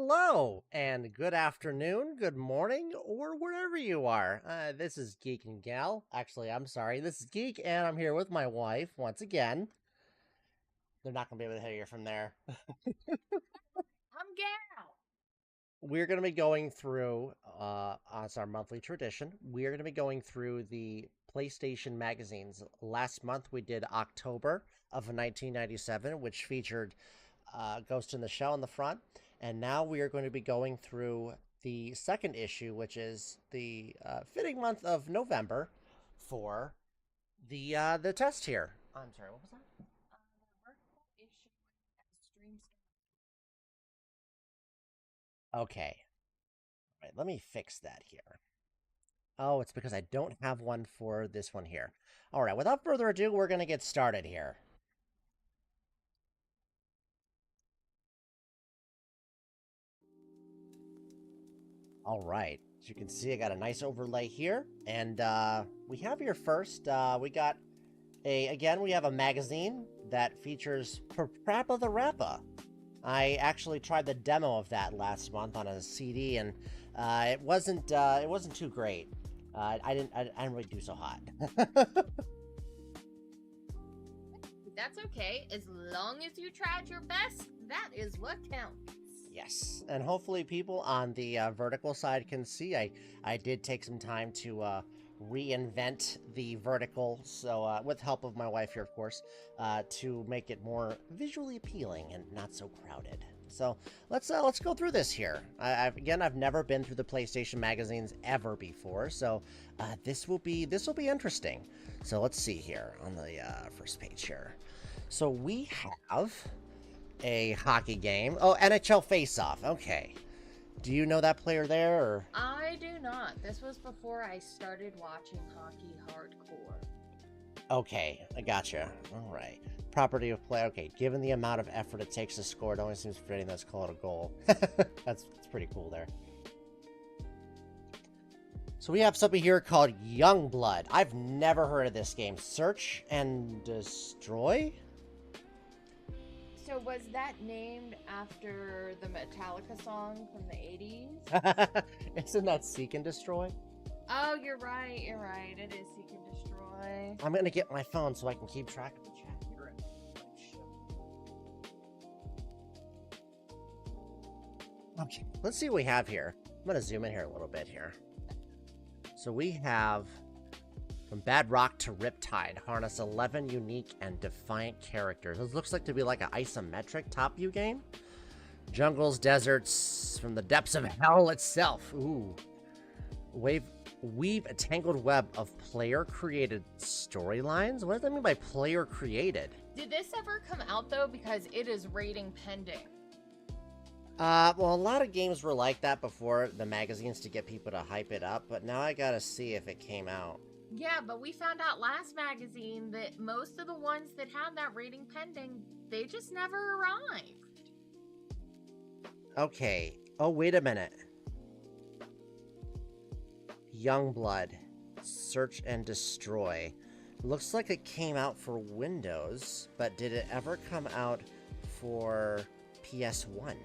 Hello, and good afternoon, good morning, or wherever you are. This is Geek and Gal. Actually, I'm sorry, this is Geek, and I'm here with my wife once again. They're not going to be able to hear you from there. I'm Gal. We're going to be going through, as our monthly tradition, we're going to be going through the PlayStation magazines. Last month we did October of 1997, which featured Ghost in the Shell in the front. And now we are going to be going through the second issue, which is the fitting month of November for the test here. I'm sorry, what was that? The vertical issue has streams. Okay, all right, let me fix that here. Oh, it's because I don't have one for this one here. All right, without further ado, we're going to get started here. All right, as you can see, I got a nice overlay here, and we have here first, we got again, we have a magazine that features PaRappa the Rapper. I actually tried the demo of that last month on a CD, and it wasn't too great. I didn't really do so hot. That's okay. As long as you tried your best, that is what counts. Yes, and hopefully people on the vertical side can see. I did take some time to reinvent the vertical, so with help of my wife here, of course, to make it more visually appealing and not so crowded. So let's go through this here. I've never been through the PlayStation magazines ever before, so this will be interesting. So let's see here on the first page here. So we have a hockey game. Oh, NHL Face-Off. Okay. Do you know that player there? Or? I do not. This was before I started watching hockey hardcore. Okay, I gotcha. All right. Property of play. Okay, given the amount of effort it takes to score, it only seems fitting that's called a goal. That's pretty cool there. So we have something here called Youngblood. I've never heard of this game. Search and Destroy? So was that named after the Metallica song from the 80s? Isn't that Seek and Destroy? Oh, you're right. You're right. It is Seek and Destroy. I'm gonna get my phone so I can keep track of the chat here. Okay, let's see what we have here. I'm gonna zoom in here a little bit here. So we have from Bad Rock to Riptide, harness 11 unique and defiant characters. This looks like to be like an isometric top view game. Jungles, deserts, from the depths of hell itself. Ooh. Weave a tangled web of player-created storylines? What does that mean by player-created? Did this ever come out, though? Because it is rating pending. Well, a lot of games were like that before the magazines to get people to hype it up, but now I gotta see if it came out. Yeah, but we found out last magazine that most of the ones that had that rating pending, they just never arrived. Okay. Oh, wait a minute. Youngblood. Search and Destroy. Looks like it came out for Windows, but did it ever come out for PS1?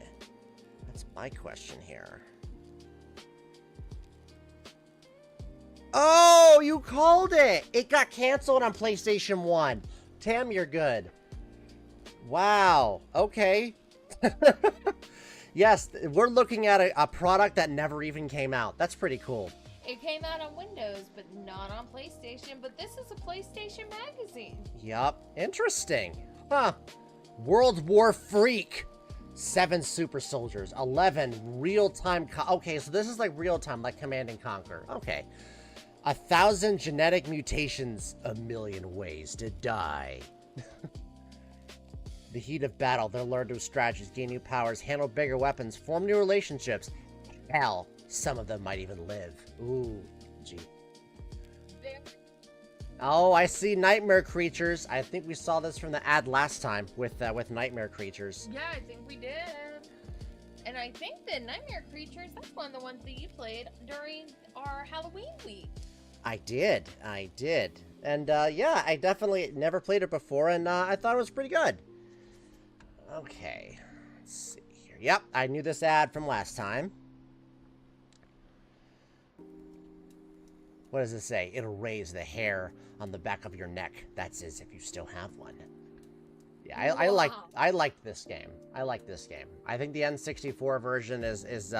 That's my question here. Oh, you called it! It got canceled on PlayStation 1. Tam, you're good. Wow. Okay. Yes, we're looking at a product that never even came out. That's pretty cool. It came out on Windows, but not on PlayStation, but this is a PlayStation magazine. Yup. Interesting. Huh. World War Freak. 7 super soldiers. 11 real-time... Okay, so this is like real-time, like Command and Conquer. Okay. 1,000 genetic mutations, a million ways to die. The heat of battle, they'll learn new strategies, gain new powers, handle bigger weapons, form new relationships. Hell, some of them might even live. Ooh, gee. Oh, I see nightmare creatures. I think we saw this from the ad last time with nightmare creatures. Yeah, I think we did. And I think that Nightmare Creatures, that's one of the ones that you played during our Halloween week. I did. And yeah, I definitely never played it before, and I thought it was pretty good. Okay, let's see here. here. Yep, I knew this ad from last time. What does it say? It'll raise the hair on the back of your neck. That's as if you still have one. Yeah, I liked this game. I like this game. I think the N64 version is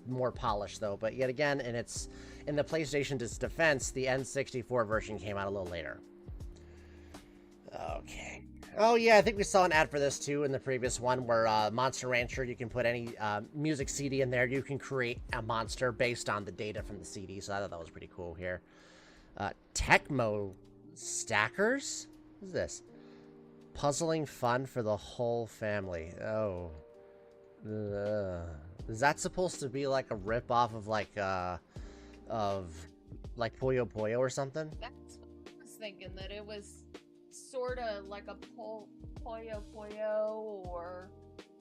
more polished though. But yet again, in the PlayStation's defense, the N64 version came out a little later. Okay. Oh yeah, I think we saw an ad for this too in the previous one, where Monster Rancher, you can put any music CD in there. You can create a monster based on the data from the CD. So I thought that was pretty cool here. Tecmo Stackers? What is this? Puzzling fun for the whole family. Oh. Is that supposed to be like a rip-off of like Puyo Puyo or something? That's what I was thinking, that it was sort of like a Puyo Puyo, or,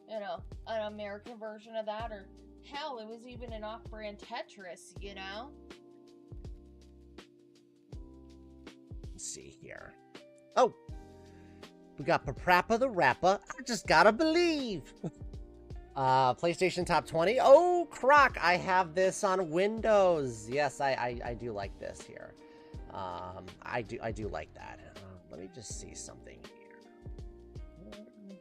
you know, an American version of that, or hell, it was even an off-brand Tetris, you know? Let's see here. Oh! We got PaRappa the Rapper. I just gotta believe. PlayStation Top 20. Oh, crock! I have this on Windows. Yes, I do like this here. I do like that. Let me just see something here.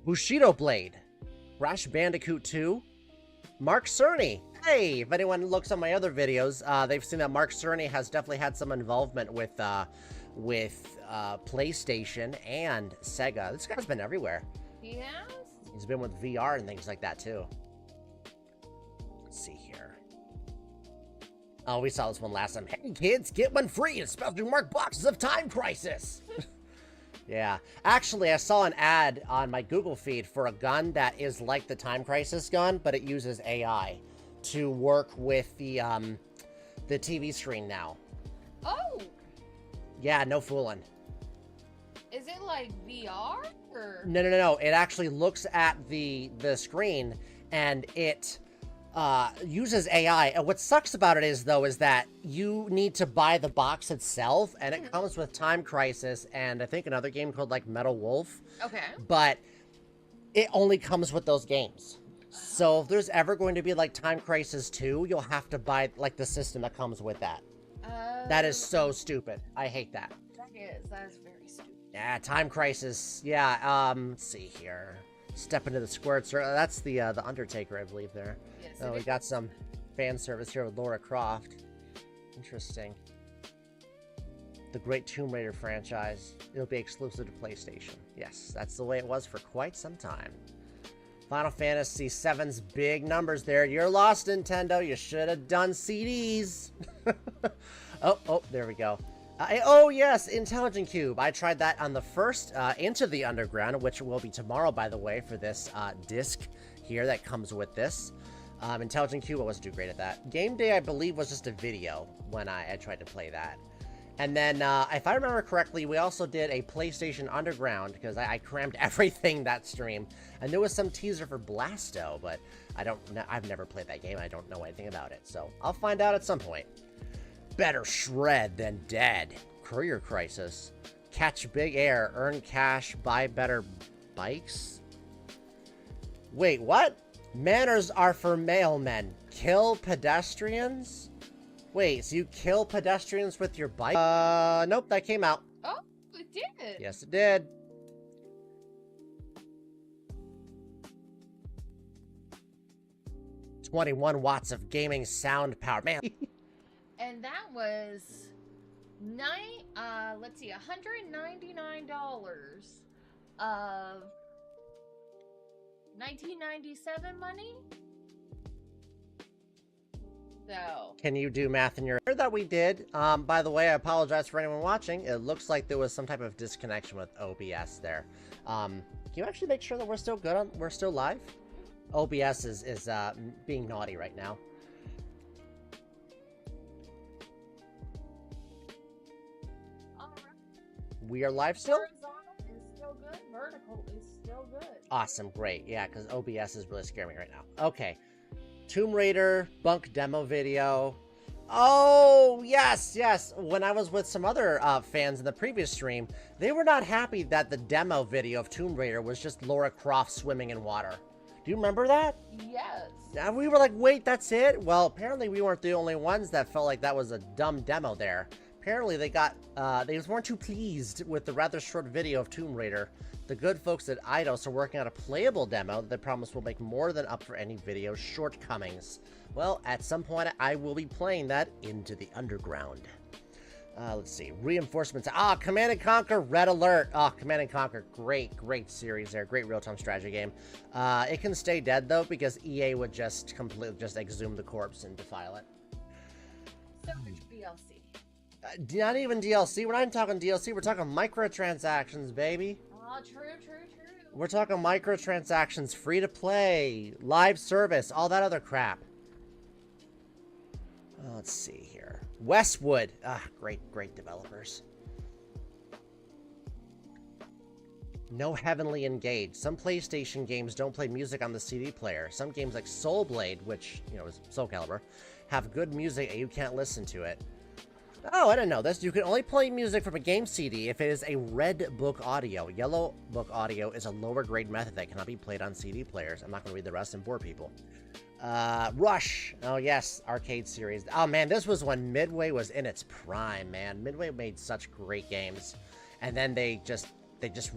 Bushido Blade. Crash Bandicoot 2. Mark Cerny. Hey, if anyone looks on my other videos, they've seen that Mark Cerny has definitely had some involvement with PlayStation and Sega. This guy's been everywhere. He has? He's been with VR and things like that too. Let's see here. Oh, we saw this one last time. Hey kids, get one free in special marked boxes of Time Crisis. Yeah. Actually, I saw an ad on my Google feed for a gun that is like the Time Crisis gun, but it uses AI to work with the TV screen now. Oh! Yeah, no fooling. Is it like VR? Or? No. It actually looks at the screen and it uses AI. And what sucks about it is that you need to buy the box itself, and it comes with Time Crisis and I think another game called like Metal Wolf. Okay. But it only comes with those games. So if there's ever going to be like Time Crisis 2, you'll have to buy like the system that comes with that. That is so stupid. I hate that. That is very stupid. Yeah, Time Crisis. Yeah, let's see here. Step into the squirts. That's the Undertaker, I believe, there. Yes, Oh, we got some fan service here with Lara Croft. Interesting. The great Tomb Raider franchise. It'll be exclusive to PlayStation. Yes, that's the way it was for quite some time. Final Fantasy VII's big numbers there. You're lost, Nintendo. You should have done CDs. Oh, there we go. Oh, yes, Intelligent Cube. I tried that on the first Into the Underground, which will be tomorrow, by the way, for this disc here that comes with this. Intelligent Cube, I wasn't too great at that. Game Day, I believe, was just a video when I tried to play that. And then, if I remember correctly, we also did a PlayStation Underground, because I crammed everything that stream. And there was some teaser for Blasto, but I've never played that game. I don't know anything about it. So I'll find out at some point. Better shred than dead. Courier Crisis. Catch big air. Earn cash. Buy better bikes. Wait, what? Manners are for mailmen. Kill pedestrians? Wait, so you kill pedestrians with your bike? Nope, that came out. Oh, it did. Yes, it did. $21 watts of gaming sound power. Man. And that was let's see, $199 of 1997 money. So Can you do math in your head? That we did. By the way, I apologize for anyone watching. It looks like there was some type of disconnection with OBS there. Can you actually make sure that we're still good we're still live? OBS is being naughty right now. We are live still? Horizontal is still good. Vertical is still good. Awesome, great. Yeah, because OBS is really scaring me right now. Okay. Tomb Raider bunk demo video. Oh, yes, yes. When I was with some other fans in the previous stream, they were not happy that the demo video of Tomb Raider was just Lara Croft swimming in water. Do you remember that? Yes. And we were like, wait, that's it? Well, apparently we weren't the only ones that felt like that was a dumb demo there. Apparently they just weren't too pleased with the rather short video of Tomb Raider. The good folks at Eidos are working on a playable demo that they promise will make more than up for any video shortcomings. Well, at some point, I will be playing that Into the Underground. Let's see. Reinforcements. Command & Conquer Red Alert. Command & Conquer. Great series there. Great real-time strategy game. It can stay dead, though, because EA would just completely exhume the corpse and defile it. So much DLC. Not even DLC. We're not even talking DLC. We're talking microtransactions, baby. Oh, true. We're talking microtransactions, free to play, live service, all that other crap. Let's see here. Westwood. Great developers. No Heavenly Engaged. Some PlayStation games don't play music on the CD player. Some games like Soul Blade, which, is Soul Calibur, have good music and you can't listen to it. Oh, I didn't know this. You can only play music from a game CD if it is a red book audio. Yellow book audio is a lower grade method that cannot be played on CD players. I'm not going to read the rest and bore people. Rush. Oh, yes. Arcade series. Oh, man, this was when Midway was in its prime, man. Midway made such great games. And then they just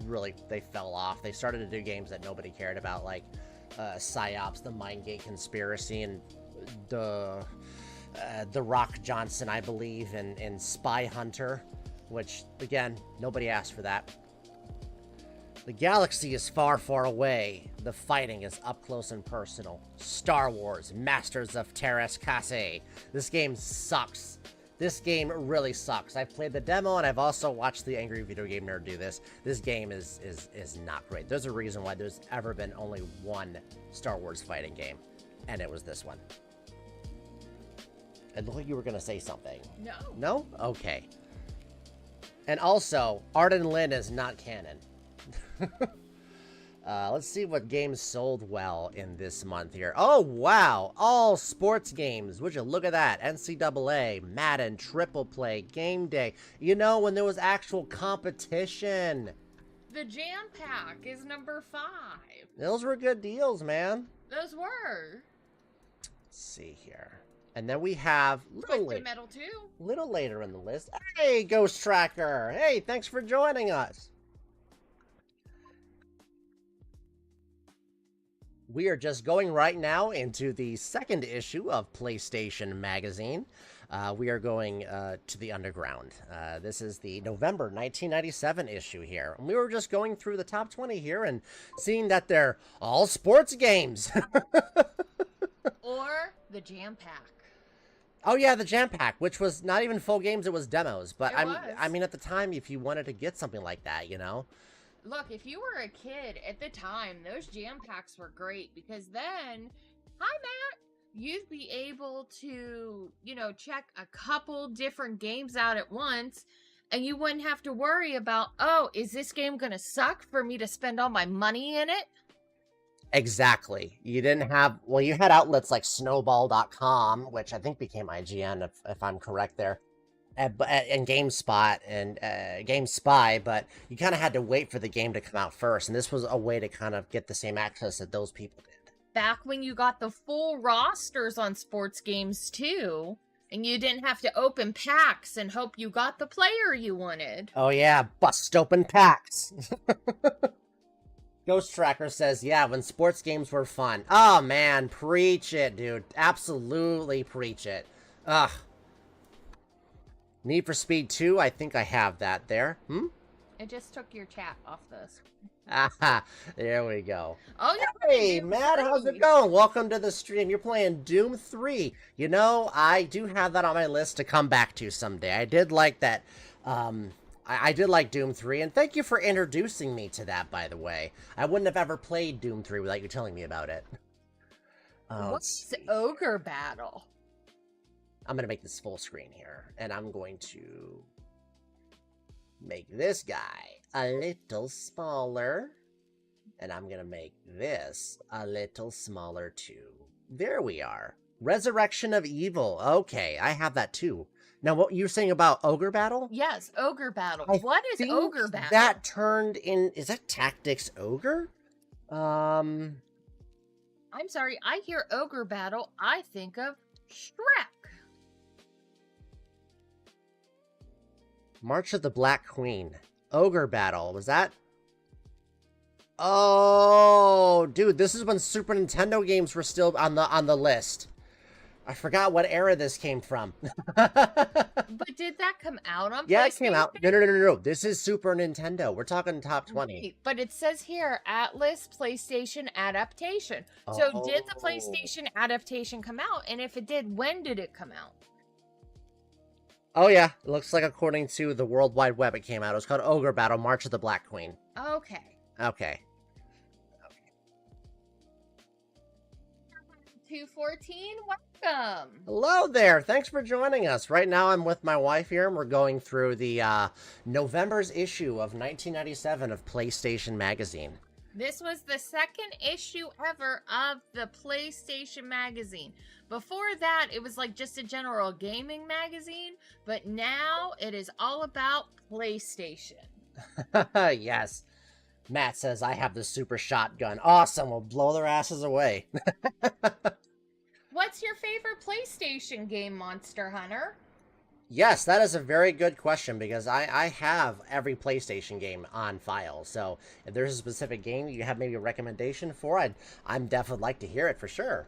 really fell off. They started to do games that nobody cared about, like PsyOps, the Mindgate Conspiracy, and the Rock Johnson, I believe, in Spy Hunter, which, again, nobody asked for that. The galaxy is far, far away. The fighting is up close and personal. Star Wars, Masters of Teräs Käsi. This game sucks. This game really sucks. I've played the demo, and I've also watched the Angry Video Game Nerd do this. This game is not great. There's a reason why there's ever been only one Star Wars fighting game, and it was this one. It looked like you were going to say something. No. No? Okay. And also, Arden Lin is not canon. Let's see what games sold well in this month here. Oh, wow. All sports games. Would you look at that? NCAA, Madden, Triple Play, Game Day. When there was actual competition. The Jam Pack is number 5. Those were good deals, man. Those were. Let's see here. And then we have Twisted Metal 2. Little later in the list. Hey, Ghost Tracker. Hey, thanks for joining us. We are just going right now into the second issue of PlayStation Magazine. We are going to the Underground. This is the November 1997 issue here. And we were just going through the top 20 here and seeing that they're all sports games. Or the Jam Pack. Oh yeah, the Jam Pack, which was not even full games, it was demos. But I mean, at the time, if you wanted to get something like that, Look, if you were a kid at the time, those Jam Packs were great because then, hi Matt, you'd be able to, check a couple different games out at once, and you wouldn't have to worry about, oh, is this game gonna suck for me to spend all my money in it? Exactly. You didn't have, you had outlets like snowball.com, which I think became IGN, if I'm correct there, and GameSpot and GameSpy, but you kind of had to wait for the game to come out first, and this was a way to kind of get the same access that those people did. Back when you got the full rosters on sports games, too, and you didn't have to open packs and hope you got the player you wanted. Oh yeah, bust open packs! Ghost Tracker says, yeah, when sports games were fun. Oh, man, preach it, dude. Absolutely preach it. Ugh. Need for Speed 2, I think I have that there. It just took your chat off this. Aha, there we go. Oh, yeah. Hey, Matt, how's it going? Welcome to the stream. You're playing Doom 3. I do have that on my list to come back to someday. I did like that, I did like Doom 3, and thank you for introducing me to that, by the way. I wouldn't have ever played Doom 3 without you telling me about it. What's Ogre Battle? I'm going to make this full screen here, and I'm going to make this guy a little smaller, and I'm going to make this a little smaller too. There we are. Resurrection of Evil. Okay, I have that too. Now, what you're saying about Ogre Battle? Yes, Ogre Battle. I What is think Ogre Battle? that turned in... Is that Tactics Ogre? I'm sorry, I hear Ogre Battle, I think of Shrek. March of the Black Queen. Ogre Battle. Was that... Oh, dude, this is when Super Nintendo games were still on the list. I forgot what era this came from. But did that come out on PlayStation? Yeah, it came out. No. This is Super Nintendo. We're talking top 20. Right, but it says here, Atlas PlayStation adaptation. So did the PlayStation adaptation come out? And if it did, when did it come out? Oh, yeah. It looks like according to the World Wide Web, it came out. It was called Ogre Battle, March of the Black Queen. Okay. Okay. 214, welcome. Hello there. Thanks for joining us. Right now, I'm with my wife here, and we're going through the November's issue of 1997 of PlayStation Magazine. This was the second issue ever of the PlayStation Magazine. Before that, it was like just a general gaming magazine, but now it is all about PlayStation. Yes. Matt says, I have the super shotgun. Awesome. We'll blow their asses away. What's your favorite PlayStation game, Monster Hunter? Yes, that is a very good question because I have every PlayStation game on file. So if there's a specific game you have maybe a recommendation for, I'm definitely like to hear it for sure.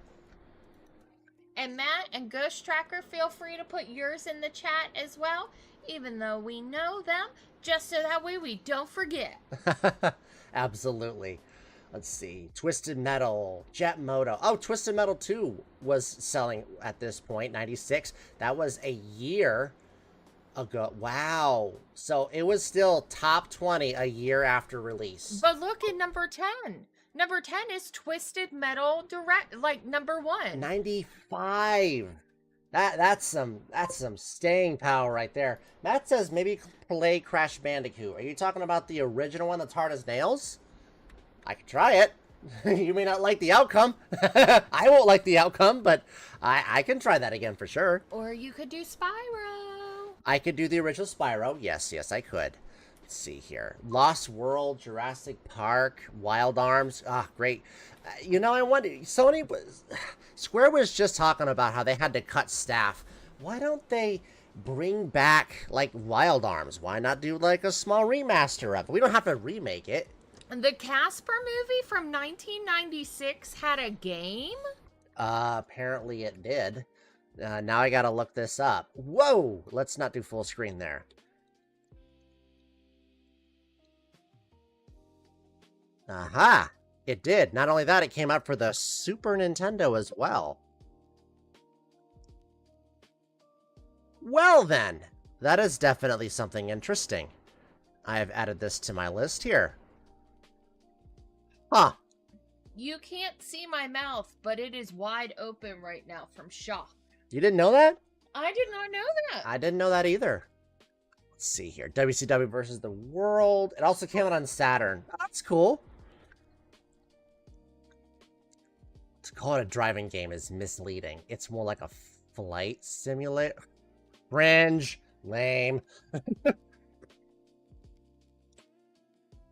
And Matt and Ghost Tracker, feel free to put yours in the chat as well, even though we know them, just so that way we don't forget. Absolutely. Let's see. Twisted Metal, Jet Moto. Oh, Twisted Metal 2 was selling at this point, 96. That was a year ago. Wow. So it was still top 20 a year after release. But look at number 10. Number 10 is Twisted Metal Direct, like number 1. 95. That's some staying power right there. Matt says maybe play Crash Bandicoot. Are you talking about the original one that's hard as nails? I could try it. You may not like the outcome. I won't like the outcome, but I can try that again for sure. Or you could do Spyro. I could do the original Spyro. Yes, I could. Let's see here. Lost World, Jurassic Park, Wild Arms. Ah, great. You know, I wonder, Square was just talking about how they had to cut staff. Why don't they bring back, like, Wild Arms? Why not do, like, a small remaster of it? We don't have to remake it. The Casper movie from 1996 had a game? Apparently it did. Now I gotta look this up. Whoa! Let's not do full screen there. Aha! It did. Not only that, it came out for the Super Nintendo as well. Well then, that is definitely something interesting. I have added this to my list here. Huh. You can't see my mouth, but it is wide open right now from shock. You didn't know that? I did not know that. I didn't know that either. Let's see here. WCW versus the World. It also came out on Saturn. Oh, that's cool. To call it a driving game is misleading. It's more like a flight simulator. Cringe. Lame.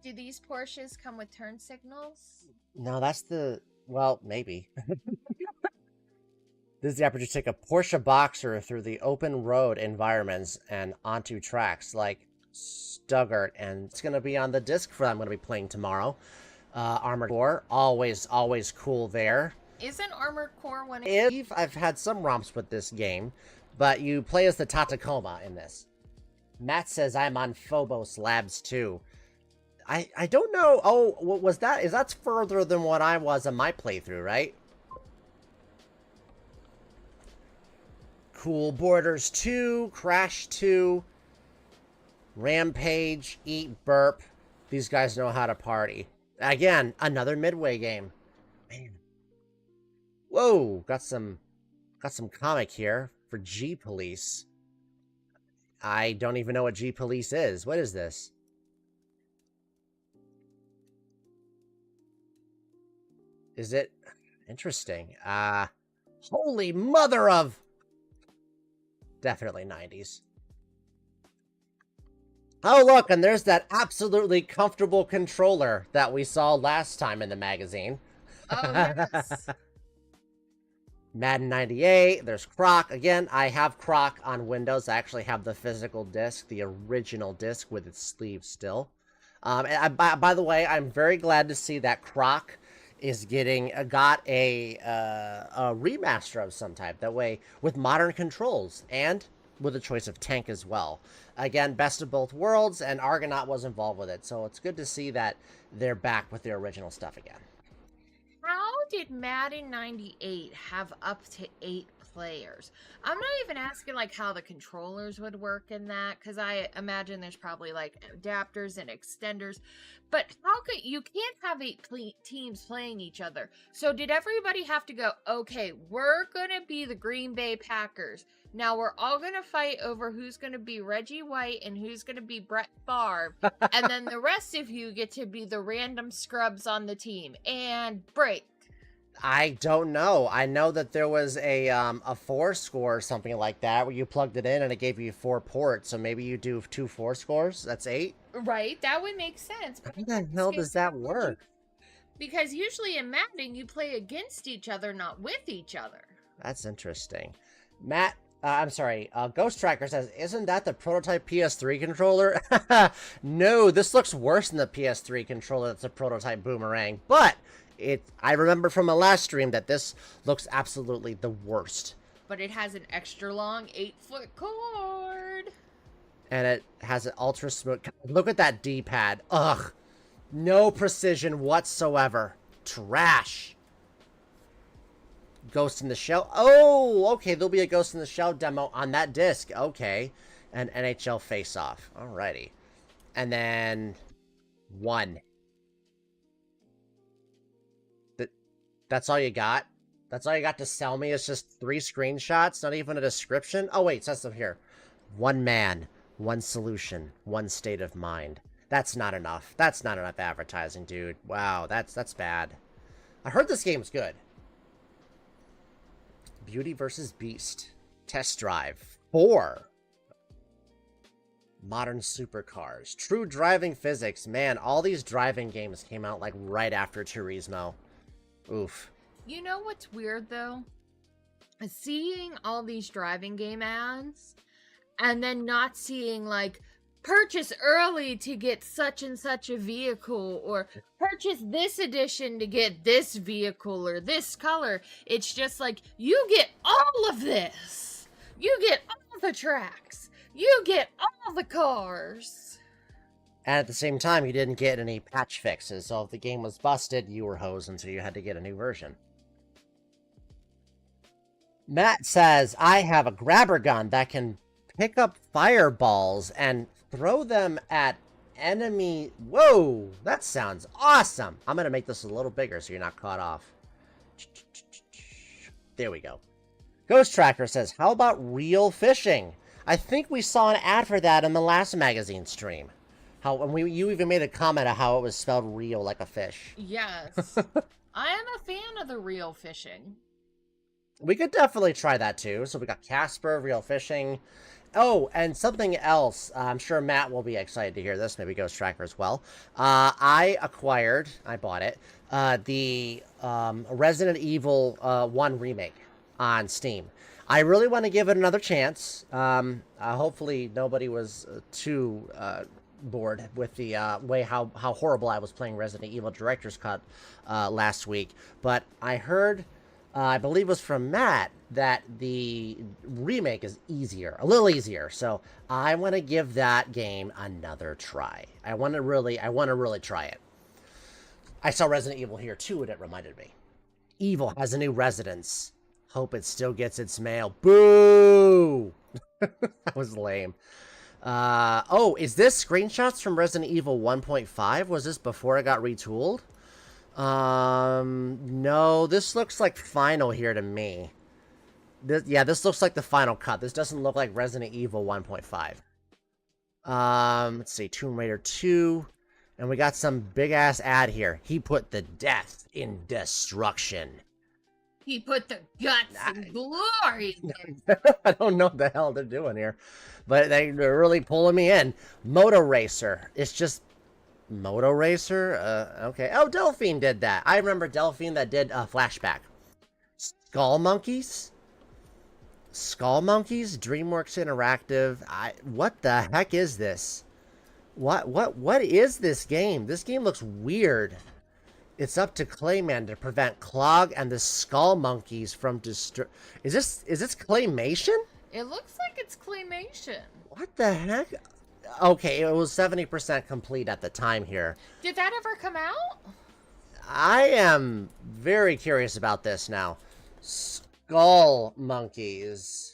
Do these Porsches come with turn signals? No, that's the... Well, maybe. This is the opportunity to take a Porsche Boxer through the open road environments and onto tracks like Stuttgart. And it's going to be on the disc for I'm going to be playing tomorrow. Armored Core. Always cool there. Isn't Armored Core one? I've had some romps with this game, but you play as the Tacoma in this. Matt says I'm on Phobos Labs too. I don't know. Oh, what was that? That's further than what I was on my playthrough, right? Cool Borders 2, Crash 2, Rampage, Eat Burp. These guys know how to party. Again, another Midway game. Man. Whoa, got some comic here for G Police. I don't even know what G Police is. What is this? Is it interesting? Holy mother of... Definitely 90s. Oh, look, and there's that absolutely comfortable controller that we saw last time in the magazine. Oh, yes. Madden 98, there's Croc. Again, I have Croc on Windows. I actually have the physical disc, the original disc with its sleeve still. By the way, I'm very glad to see that Croc is got a remaster of some type. That way, with modern controls and with a choice of tank as well. Again, best of both worlds, and Argonaut was involved with it. So it's good to see that they're back with their original stuff again. How did Madden 98 have up to 8 players? I'm not even asking like how the controllers would work in that, because I imagine there's probably like adapters and extenders. But how could you can't have 8 teams playing each other? So did everybody have to go, okay, we're gonna be the Green Bay Packers. Now we're all gonna fight over who's gonna be Reggie White and who's gonna be Brett Favre, and then the rest of you get to be the random scrubs on the team and break. I don't know. I know that there was a 4 score or something like that where you plugged it in and it gave you 4 ports. So maybe you do 2 4 scores. That's 8. Right, that would make sense. How the hell does that work? Because usually in Madden you play against each other, not with each other. That's interesting. Matt, I'm sorry. Ghost Tracker says, "Isn't that the prototype PS3 controller?" No, this looks worse than the PS3 controller. That's a prototype Boomerang, but I remember from my last stream that this looks absolutely the worst. But it has an extra long 8-foot cord. And it has an ultra smooth... Look at that D-pad. Ugh. No precision whatsoever. Trash. Ghost in the Shell. Oh, okay. There'll be a Ghost in the Shell demo on that disc. Okay. And NHL Face-Off. Alrighty. And then... 1. That's all you got? That's all you got to sell me? It's just 3 screenshots? Not even a description? Oh, wait. It says stuff here. 1 man. 1 solution. 1 state of mind. That's not enough. That's not enough advertising, dude. Wow, that's bad. I heard this game's good. Beauty versus Beast. Test Drive. 4. Modern Supercars. True Driving Physics. Man, all these driving games came out like right after Turismo. Oof. You know what's weird though? Seeing all these driving game ads and then not seeing like purchase early to get such and such a vehicle, or purchase this edition to get this vehicle or this color. It's just like, you get all of this. You get all the tracks. You get all the cars. And at the same time, you didn't get any patch fixes, so if the game was busted, you were hosed until you had to get a new version. Matt says, I have a grabber gun that can pick up fireballs and throw them at enemy... Whoa, that sounds awesome. I'm going to make this a little bigger so you're not caught off. There we go. Ghost Tracker says, how about real fishing? I think we saw an ad for that in the last magazine stream. You even made a comment of how it was spelled real like a fish. Yes. I am a fan of the real fishing. We could definitely try that too. So we got Casper, real fishing. Oh, and something else. I'm sure Matt will be excited to hear this. Maybe Ghost Tracker as well. I bought it, the Resident Evil 1 remake on Steam. I really want to give it another chance. Hopefully nobody was too... bored with the way how horrible I was playing Resident Evil Director's Cut last week. But I heard, I believe it was from Matt, that the remake is easier, a little easier. So I want to give that game another try. I want to really try it. I saw Resident Evil here too, and it reminded me. Evil has a new residence. Hope it still gets its mail. Boo! That was lame. Oh, is this screenshots from Resident Evil 1.5? Was this before it got retooled? No, this looks like final here to me. This looks like the final cut. This doesn't look like Resident Evil 1.5. Let's see, Tomb Raider 2. And we got some big-ass ad here. He put the death in destruction. He put the guts and glory in I don't know what the hell they're doing here, but they're really pulling me in. Moto Racer. It's just Moto Racer? Okay. Oh, Delphine did that. I remember Delphine that did Flashback. Skull Monkeys? Skull Monkeys? DreamWorks Interactive. What the heck is this? What is this game? This game looks weird. It's up to Clayman to prevent Clog and the Skull Monkeys from Is this claymation? It looks like it's claymation. What the heck? Okay, it was 70% complete at the time here. Did that ever come out? I am very curious about this now. Skull Monkeys.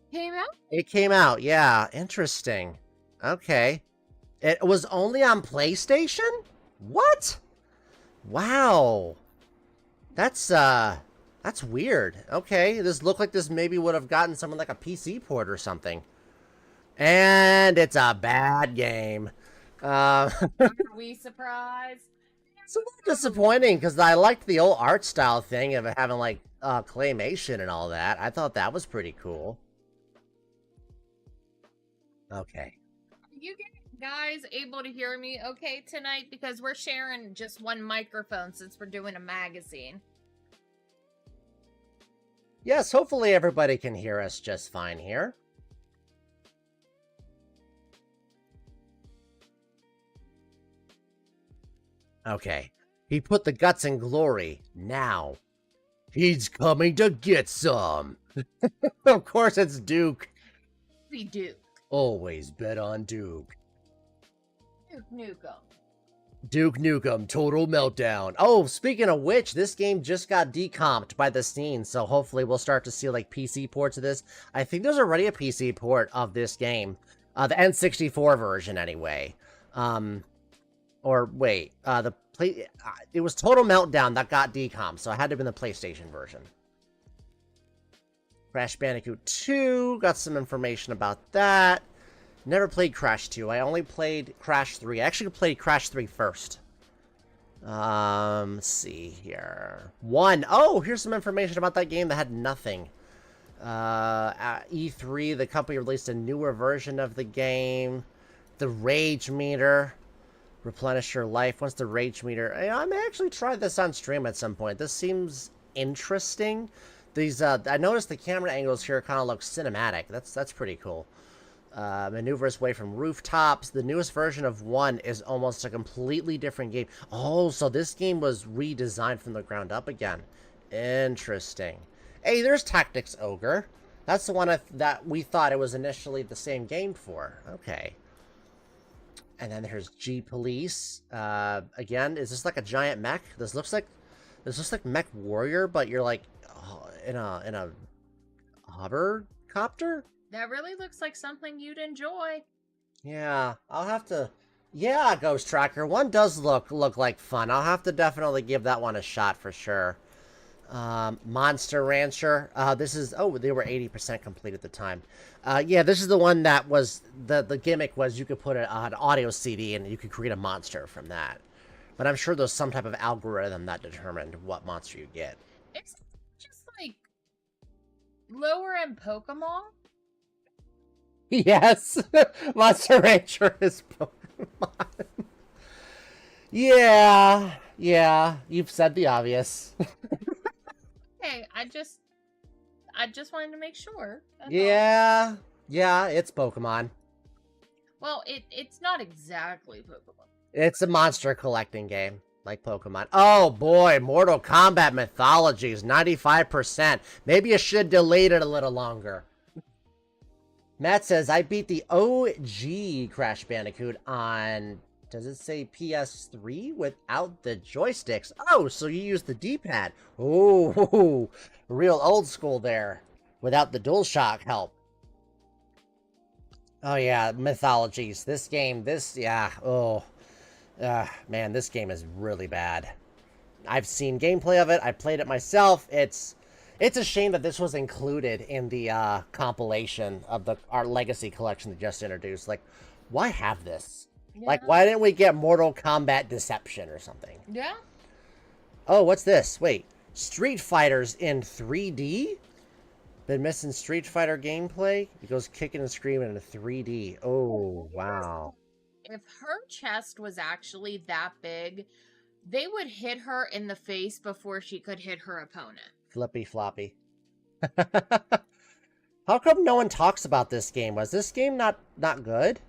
Came out? It came out, yeah. Interesting. Okay. It was only on PlayStation? What? Wow. That's weird. Okay, this looked like this maybe would have gotten someone like a PC port or something. And it's a bad game. Are we surprised? It's a little disappointing because I liked the old art style thing of having like claymation and all that. I thought that was pretty cool. Okay. Are you guys able to hear me okay tonight? Because we're sharing just one microphone since we're doing a magazine. Yes, hopefully everybody can hear us just fine here. Okay. He put the guts in glory. Now. He's coming to get some. Of course it's Duke. We do. Always bet on Duke. Duke Nukem. Duke Nukem, Total Meltdown. Oh, speaking of which, this game just got decomped by the scene, so hopefully we'll start to see like PC ports of this. I think there's already a PC port of this game. The N64 version anyway. Or wait, it was Total Meltdown that got decomped, so it had to have been the PlayStation version. Crash Bandicoot 2, got some information about that. Never played Crash 2. I only played Crash 3. I actually played Crash 3 first. Let's see here. 1. Oh, here's some information about that game that had nothing. At E3, the company released a newer version of the game. The Rage Meter. Replenish your life. Once the Rage Meter... I may actually try this on stream at some point. This seems interesting. These, I noticed the camera angles here kind of look cinematic. That's pretty cool. Maneuvers away from rooftops. The newest version of 1 is almost a completely different game. Oh, so this game was redesigned from the ground up again. Interesting. Hey, there's Tactics Ogre. That's the one that we thought it was initially the same game for. Okay. And then there's G Police. Again, is this like a giant mech? This looks like Mech Warrior, but you're like in a hovercopter. That really looks like something you'd enjoy. Yeah, I'll have to. Yeah, Ghost Tracker 1 does look like fun. I'll have to definitely give that one a shot for sure. Monster Rancher. This is they were 80% complete at the time. Yeah, this is the one that was the gimmick was you could put an audio CD and you could create a monster from that. But I'm sure there's some type of algorithm that determined what monster you get. It's just like lower end Pokemon. Yes, Monster Rancher is Pokemon. Yeah, you've said the obvious. Okay, I just wanted to make sure. Yeah, it's Pokemon. Well, it's not exactly Pokemon. It's a monster collecting game, like Pokemon. Oh boy, Mortal Kombat Mythologies, 95%. Maybe you should delete it a little longer. Matt says, I beat the OG Crash Bandicoot on, does it say PS3 without the joysticks? Oh, so you use the D-pad. Oh, real old school there, without the DualShock help. Oh yeah, Mythologies. This game, man, this game is really bad. I've seen gameplay of it. I played it myself. It's It's a shame that this was included in the compilation of our Legacy collection that just introduced. Like, why have this? Yeah. Like, why didn't we get Mortal Kombat Deception or something? Yeah. Oh, what's this? Wait, Street Fighters in 3D? Been missing Street Fighter gameplay? It goes kicking and screaming in 3D. Oh, wow. If her chest was actually that big, they would hit her in the face before she could hit her opponent. Flippy floppy. How come no one talks about this game? Was this game not good?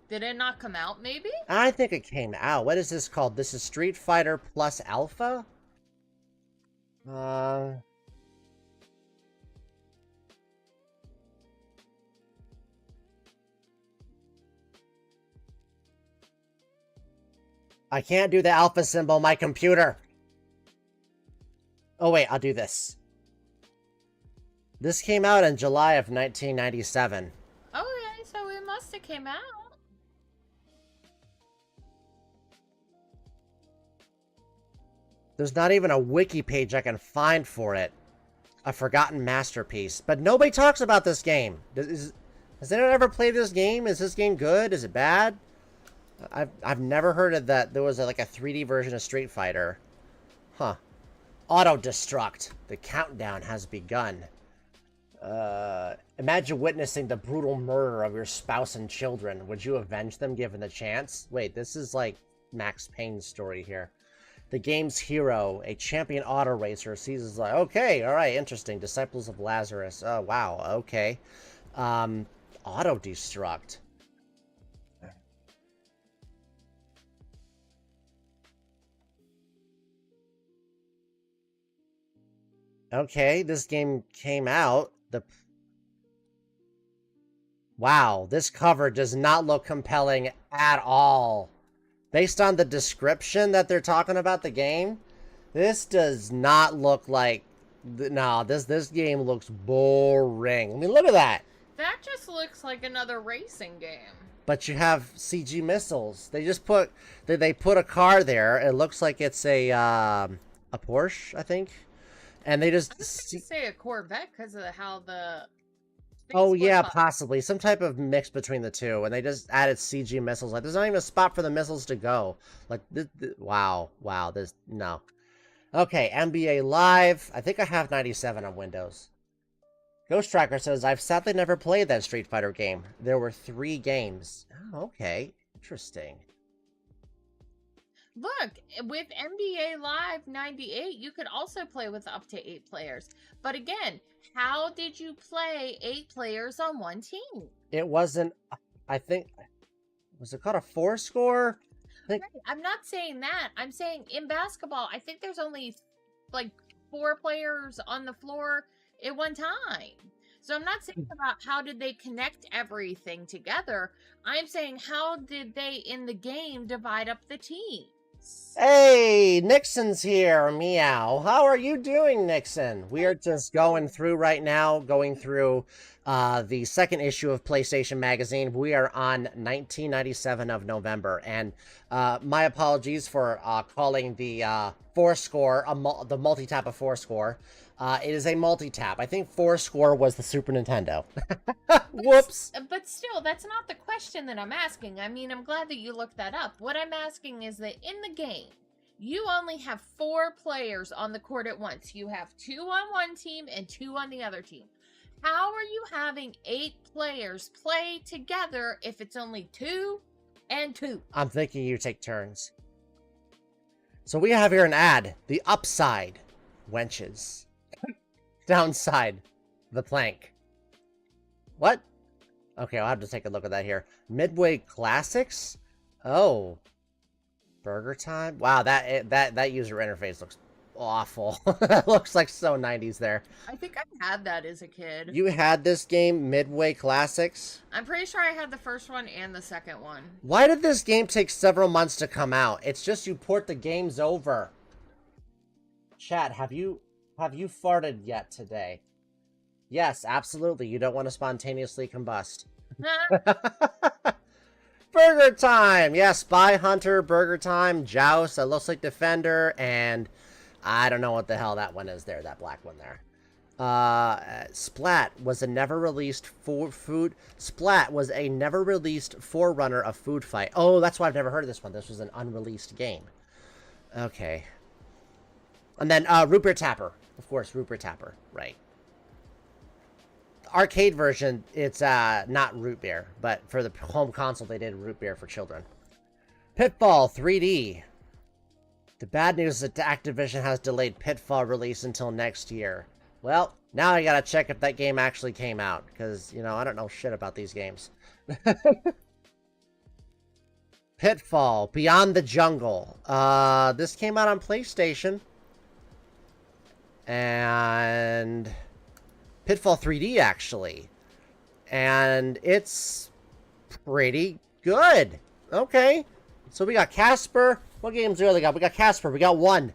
Did it not come out, maybe? I think it came out. What is this called? This is Street Fighter Plus Alpha? I can't do the alpha symbol on my computer. Oh, wait, I'll do this. This came out in July of 1997. Okay, so it must have came out. There's not even a wiki page I can find for it. A forgotten masterpiece. But nobody talks about this game. Has anyone ever played this game? Is this game good? Is it bad? I've never heard of that. There was like a 3D version of Street Fighter. Huh. Auto-destruct. The countdown has begun. Imagine witnessing the brutal murder of your spouse and children. Would you avenge them given the chance? Wait, this is like Max Payne's story here. The game's hero, a champion auto racer, sees as like, okay, all right, interesting. Disciples of Lazarus. Oh, wow, okay. Auto-destruct. Okay, this game came out. Wow, this cover does not look compelling at all. Based on the description that they're talking about the game, this does not look like... No, this game looks boring. I mean, look at that. That just looks like another racing game. But you have CG missiles. They just put... They put a car there. It looks like it's a Porsche, I think. And they just... I was going to say a Corvette because of how the... Oh, yeah, possibly. Some type of mix between the two. And they just added CG missiles. Like, there's not even a spot for the missiles to go. Like, wow. Wow, no. Okay, NBA Live. I think I have 97 on Windows. Ghost Tracker says, I've sadly never played that Street Fighter game. There were 3 games. Oh, okay. Interesting. Look, with NBA Live 98, you could also play with up to 8 players. But again, how did you play 8 players on one team? It wasn't, I think, was it called a 4-score? I'm not saying that. I'm saying in basketball, I think there's only like 4 players on the floor at one time. So I'm not saying about how did they connect everything together. I'm saying how did they in the game divide up the teams? Hey, Nixon's here, meow. How are you doing, Nixon? We are just going through right now, the 2nd issue of PlayStation Magazine. We are on 1997 of November, and my apologies for calling the 4-score, the multi-tap of 4-score. It is a multi-tap. I think 4-score was the Super Nintendo. Whoops. But still, that's not the question that I'm asking. I mean, I'm glad that you looked that up. What I'm asking is that in the game, you only have 4 players on the court at once. You have 2 on one team and 2 on the other team. How are you having 8 players play together if it's only 2 and 2? I'm thinking you take turns. So we have here an ad. The upside, wenches. Downside, the plank. What? Okay, I'll have to take a look at that here. Midway Classics? Oh. Burger Time? Wow, that user interface looks awful. That looks like so 90s there. I think I had that as a kid. You had this game, Midway Classics? I'm pretty sure I had the first one and the second one. Why did this game take several months to come out? It's just you port the games over. Chat, have you farted yet today? Yes, absolutely. You don't want to spontaneously combust. Burger Time! Yeah, Spy Hunter, Burger Time, Joust, that looks like Defender, and I don't know what the hell that one is there, that black one there. Splat was a never released Splat was a never released forerunner of Food Fight. Oh, that's why I've never heard of this one. This was an unreleased game. Okay. And then Root Beer Tapper. Of course, Root Beer Tapper. Right. The arcade version, it's not Root Beer, but for the home console, they did Root Beer for children. Pitfall 3D. The bad news is that Activision has delayed Pitfall release until next year. Well, now I gotta check if that game actually came out, because, you know, I don't know shit about these games. Pitfall, Beyond the Jungle. This came out on PlayStation. And Pitfall 3D, actually. And it's pretty good. Okay. So we got Casper. What games do we got? We got Casper. We got one.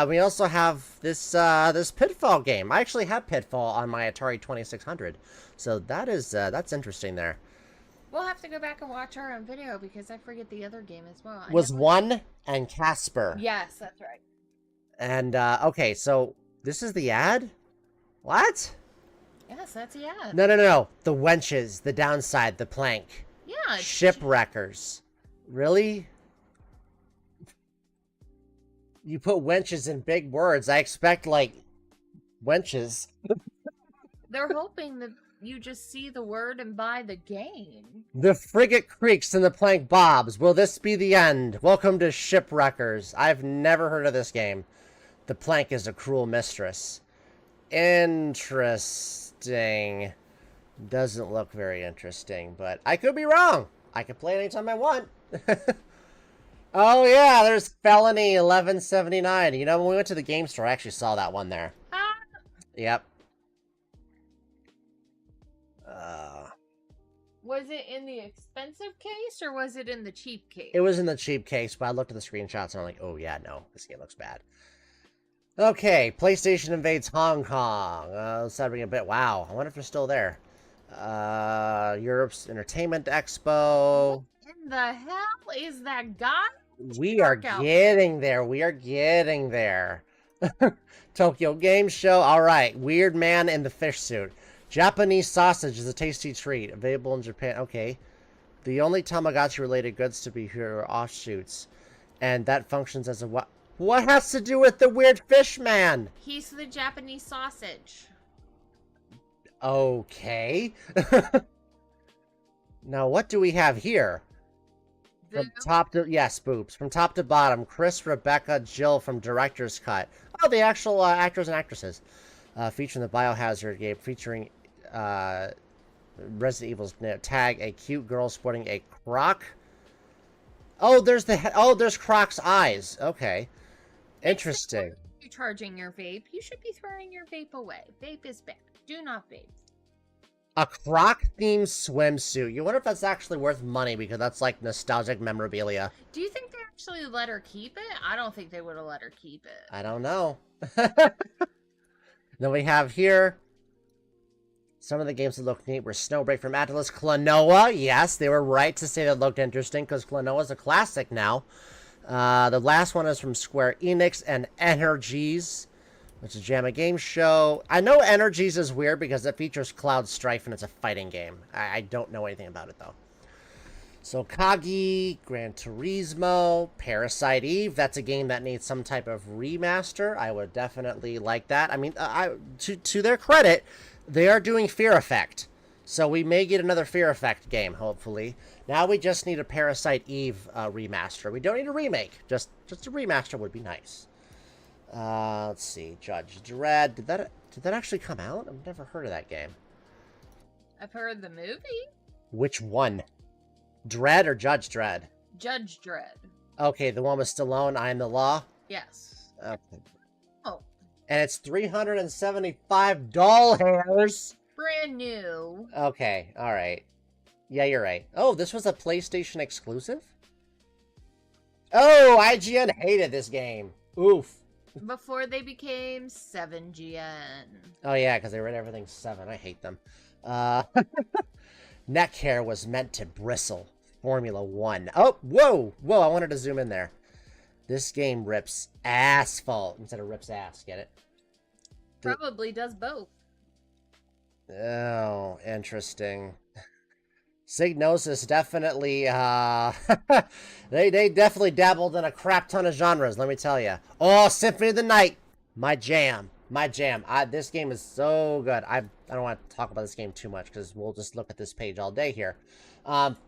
We also have this this Pitfall game. I actually have Pitfall on my Atari 2600. So that is that's interesting there. We'll have to go back and watch our own video because I forget the other game as well. Was one and Casper. Yes, that's right. And okay, so this is the ad? What? Yes, that's the ad. No. The wenches, the downside, the plank. Yeah. Shipwreckers. Really? You put wenches in big words. I expect, like, wenches. They're hoping that you just see the word and buy the game. The frigate creaks and the plank bobs. Will this be the end? Welcome to Shipwreckers. I've never heard of this game. The plank is a cruel mistress. Interesting. Doesn't look very interesting, but I could be wrong. I can play it anytime I want. Oh, yeah, there's Felony 1179. You know, when we went to the game store, I actually saw that one there. Yep. Was it in the expensive case or was it in the cheap case? It was in the cheap case, but I looked at the screenshots and I'm like, oh, yeah, no, this game looks bad. Okay, PlayStation invades Hong Kong. Let's have a bit. Wow, I wonder if they're still there. Europe's Entertainment Expo. What in the hell is that guy? We are getting there. We are getting there. Tokyo Game Show. All right. Weird man in the fish suit. Japanese sausage is a tasty treat. Available in Japan. Okay. The only Tamagotchi-related goods to be here are offshoots. And that functions as a what? What has to do with the weird fish man? He's the Japanese sausage. Okay. Now, what do we have here? From top to, yes, boobs. From top to bottom, Chris, Rebecca, Jill from Director's Cut. Oh, the actual actors and actresses. Featuring the Biohazard game, featuring Resident Evil's tag, a cute girl sporting a croc. Oh, there's there's Croc's eyes. Okay. Interesting. You're charging your vape. You should be throwing your vape away. Vape is bad. Do not vape. A Croc-themed swimsuit. You wonder if that's actually worth money because that's like nostalgic memorabilia. Do you think they actually let her keep it? I don't think they would have let her keep it. I don't know. Then we have here some of the games that look neat were Snowbreak from Atlas, Klonoa. Yes, they were right to say that looked interesting because Klonoa is a classic now. The last one is from Square Enix and Energies, which is Jam a Game Show. I know Energies is weird because it features Cloud Strife and it's a fighting game. I don't know anything about it, though. So Kagi, Gran Turismo, Parasite Eve. That's a game that needs some type of remaster. I would definitely like that. I mean, to their credit, they are doing Fear Effect. So we may get another Fear Effect game, hopefully. Now we just need a Parasite Eve remaster. We don't need a remake. Just a remaster would be nice. Let's see. Judge Dredd. Did that actually come out? I've never heard of that game. I've heard the movie. Which one? Dredd or Judge Dredd? Judge Dredd. Okay, the one with Stallone, I Am the Law? Yes. Okay. Oh. And it's $375 doll hairs. Brand new. Okay, alright. Yeah, you're right. Oh, this was a PlayStation exclusive? Oh, IGN hated this game. Oof. Before they became 7GN. Oh yeah, because they read everything 7. I hate them. Neck hair was meant to bristle. Formula 1. Oh, whoa! Whoa, I wanted to zoom in there. This game rips asphalt instead of rips ass, get it? probably does both. Oh, interesting. Psygnosis definitely, they definitely dabbled in a crap ton of genres, let me tell you. Oh, Symphony of the Night, my jam, my jam. This game is so good. I don't want to talk about this game too much because we'll just look at this page all day here.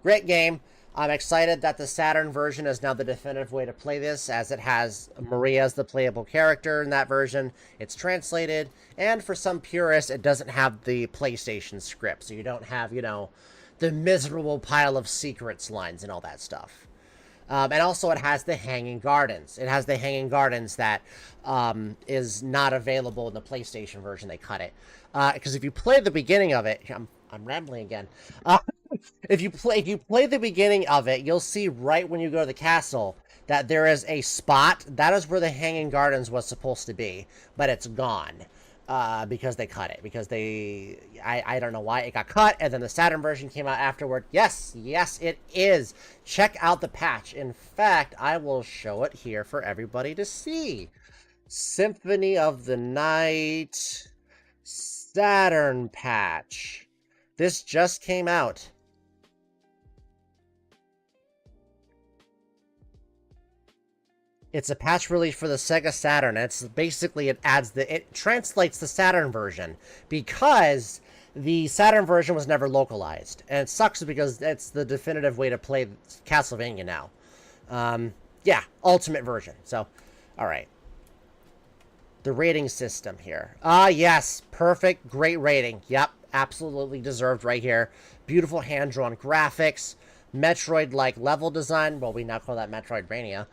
Great game. I'm excited that the Saturn version is now the definitive way to play this, as it has Maria as the playable character in that version. It's translated, and for some purists, it doesn't have the PlayStation script, so you don't have, you know, the miserable pile of secrets lines and all that stuff. And also it has the Hanging Gardens. It has the Hanging Gardens that is not available in the PlayStation version. They cut it. Because if you play the beginning of it... I'm rambling again. If you play the beginning of it, you'll see right when you go to the castle that there is a spot. That is where the Hanging Gardens was supposed to be. But it's gone. Because they cut it. Because I don't know why it got cut, and then the Saturn version came out afterward. Yes, it is. Check out the patch. In fact, I will show it here for everybody to see. Symphony of the Night Saturn patch. This just came out. It's a patch release for the Sega Saturn. It's basically, it translates the Saturn version because the Saturn version was never localized. And it sucks because it's the definitive way to play Castlevania now. Yeah, ultimate version. So, alright. The rating system here. Yes, perfect, great rating. Yep, absolutely deserved right here. Beautiful hand-drawn graphics. Metroid-like level design. Well, we now call that Metroidvania.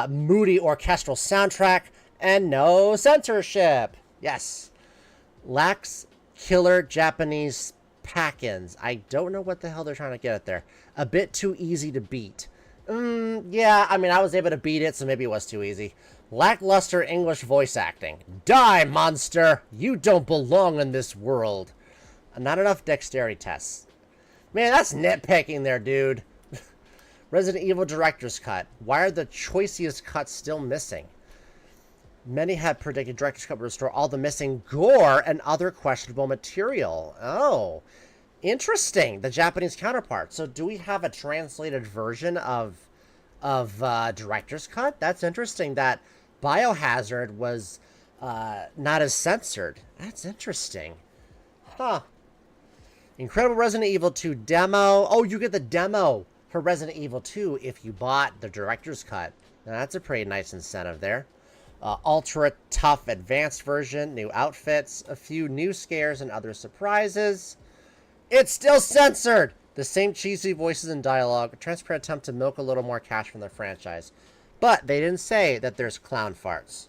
Moody orchestral soundtrack, and no censorship. Yes. Lacks killer Japanese pack-ins. I don't know what the hell they're trying to get at there. A bit too easy to beat. Yeah, I mean, I was able to beat it, so maybe it was too easy. Lackluster English voice acting. Die, monster! You don't belong in this world. Not enough dexterity tests. Man, that's nitpicking there, dude. Resident Evil Director's Cut. Why are the choicest cuts still missing? Many had predicted Director's Cut would restore all the missing gore and other questionable material. Oh, interesting. The Japanese counterpart. So do we have a translated version of Director's Cut? That's interesting that Biohazard was not as censored. That's interesting. Huh. Incredible Resident Evil 2 demo. Oh, you get the demo for Resident Evil 2 if you bought the Director's Cut. Now, that's a pretty nice incentive there. Ultra tough advanced version, new outfits, a few new scares and other surprises. It's still censored! The same cheesy voices and dialogue, a transparent attempt to milk a little more cash from the franchise. But they didn't say that there's clown farts.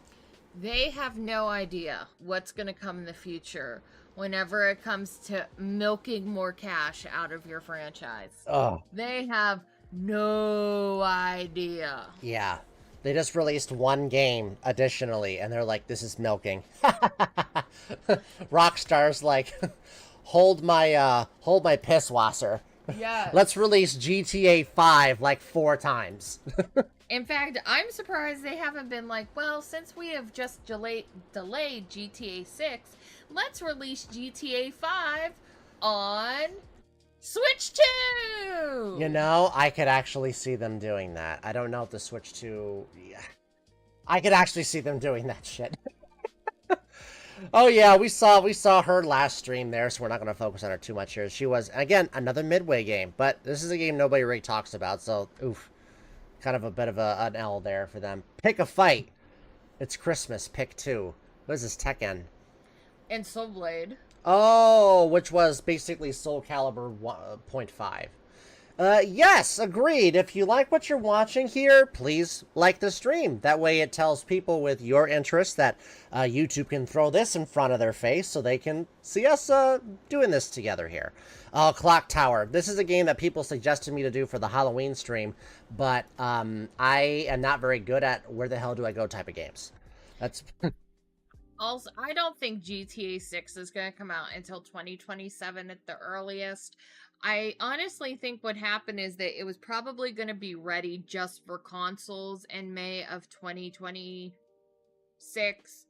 They have no idea what's going to come in the future whenever it comes to milking more cash out of your franchise. Oh. They have no idea. Yeah. They just released one game additionally, and they're like, this is milking. Rockstar's like, hold my piss wasser. Yeah. Let's release GTA 5 like 4 times. In fact, I'm surprised they haven't been like, well, since we have just delayed GTA 6, let's release GTA 5 on Switch 2! You know, I could actually see them doing that. I don't know if the Switch 2... Yeah. I could actually see them doing that shit. Oh yeah, we saw her last stream there, so we're not going to focus on her too much here. She was, again, another Midway game, but this is a game nobody really talks about, so, oof. Kind of a bit of an L there for them. Pick a fight. It's Christmas. Pick 2. What is this, Tekken? And Soul Blade. Oh, which was basically Soul Calibur 0.5. Yes, agreed. If you like what you're watching here, please like the stream. That way it tells people with your interests that YouTube can throw this in front of their face so they can see us doing this together here. Clock Tower. This is a game that people suggested me to do for the Halloween stream, but I am not very good at where the hell do I go type of games. That's... Also, I don't think GTA 6 is going to come out until 2027 at the earliest. I honestly think what happened is that it was probably going to be ready just for consoles in May of 2026.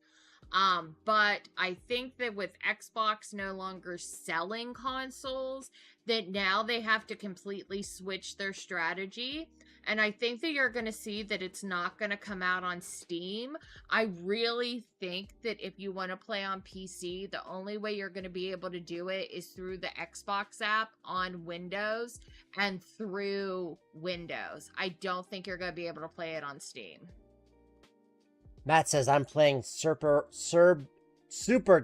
But I think that with Xbox no longer selling consoles, that now they have to completely switch their strategy. And I think that you're going to see that it's not going to come out on Steam. I really think that if you want to play on PC, the only way you're going to be able to do it is through the Xbox app on Windows and through Windows. I don't think you're going to be able to play it on Steam. Matt says, I'm playing Super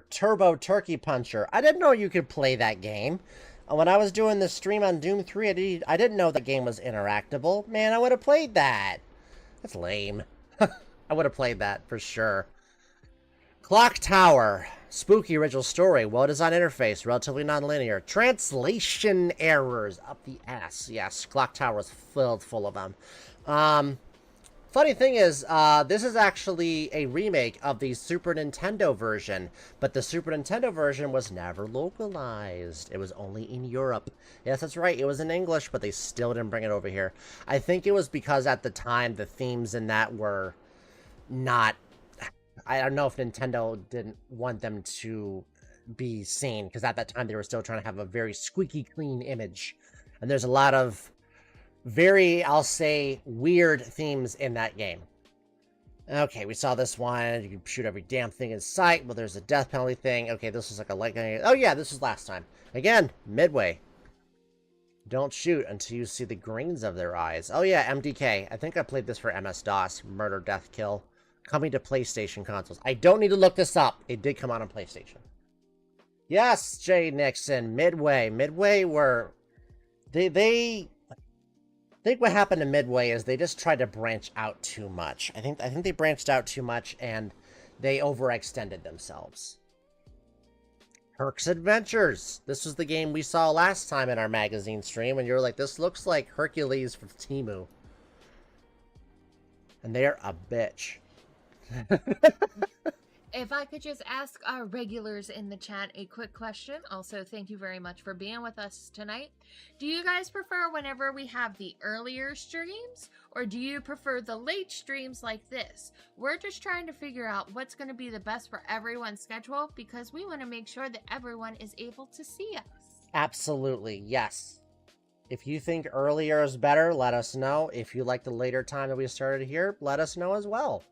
Turbo Turkey Puncher. I didn't know you could play that game. When I was doing the stream on Doom 3, I didn't know the game was interactable. Man, I would have played that. That's lame. I would have played that for sure. Clock Tower. Spooky original story. Well-designed interface. Relatively non-linear. Translation errors. Up the ass. Yes, Clock Tower was filled full of them. Funny thing is, this is actually a remake of the Super Nintendo version, but the Super Nintendo version was never localized. It was only in Europe. Yes, that's right. It was in English, but they still didn't bring it over here. I think it was because at the time the themes in that were not... I don't know if Nintendo didn't want them to be seen, because at that time they were still trying to have a very squeaky clean image. And there's a lot of very, I'll say, weird themes in that game. Okay, we saw this one. You can shoot every damn thing in sight. Well, there's a death penalty thing. Okay, this was like a light gun. Oh yeah, this was last time. Again, Midway. Don't shoot until you see the greens of their eyes. Oh yeah, MDK. I think I played this for MS-DOS. Murder, Death, Kill. Coming to PlayStation consoles. I don't need to look this up. It did come out on PlayStation. Yes, Jay Nixon. Midway. Midway were... They I think what happened to Midway is they just tried to branch out too much. I think they branched out too much and they overextended themselves. Herc's Adventures. This was the game we saw last time in our magazine stream, and you were like, this looks like Hercules from Temu. And they're a bitch. If I could just ask our regulars in the chat a quick question. Also, thank you very much for being with us tonight. Do you guys prefer whenever we have the earlier streams, or do you prefer the late streams like this? We're just trying to figure out what's going to be the best for everyone's schedule, because we want to make sure that everyone is able to see us. Absolutely, yes. If you think earlier is better, let us know. If you like the later time that we started here, let us know as well.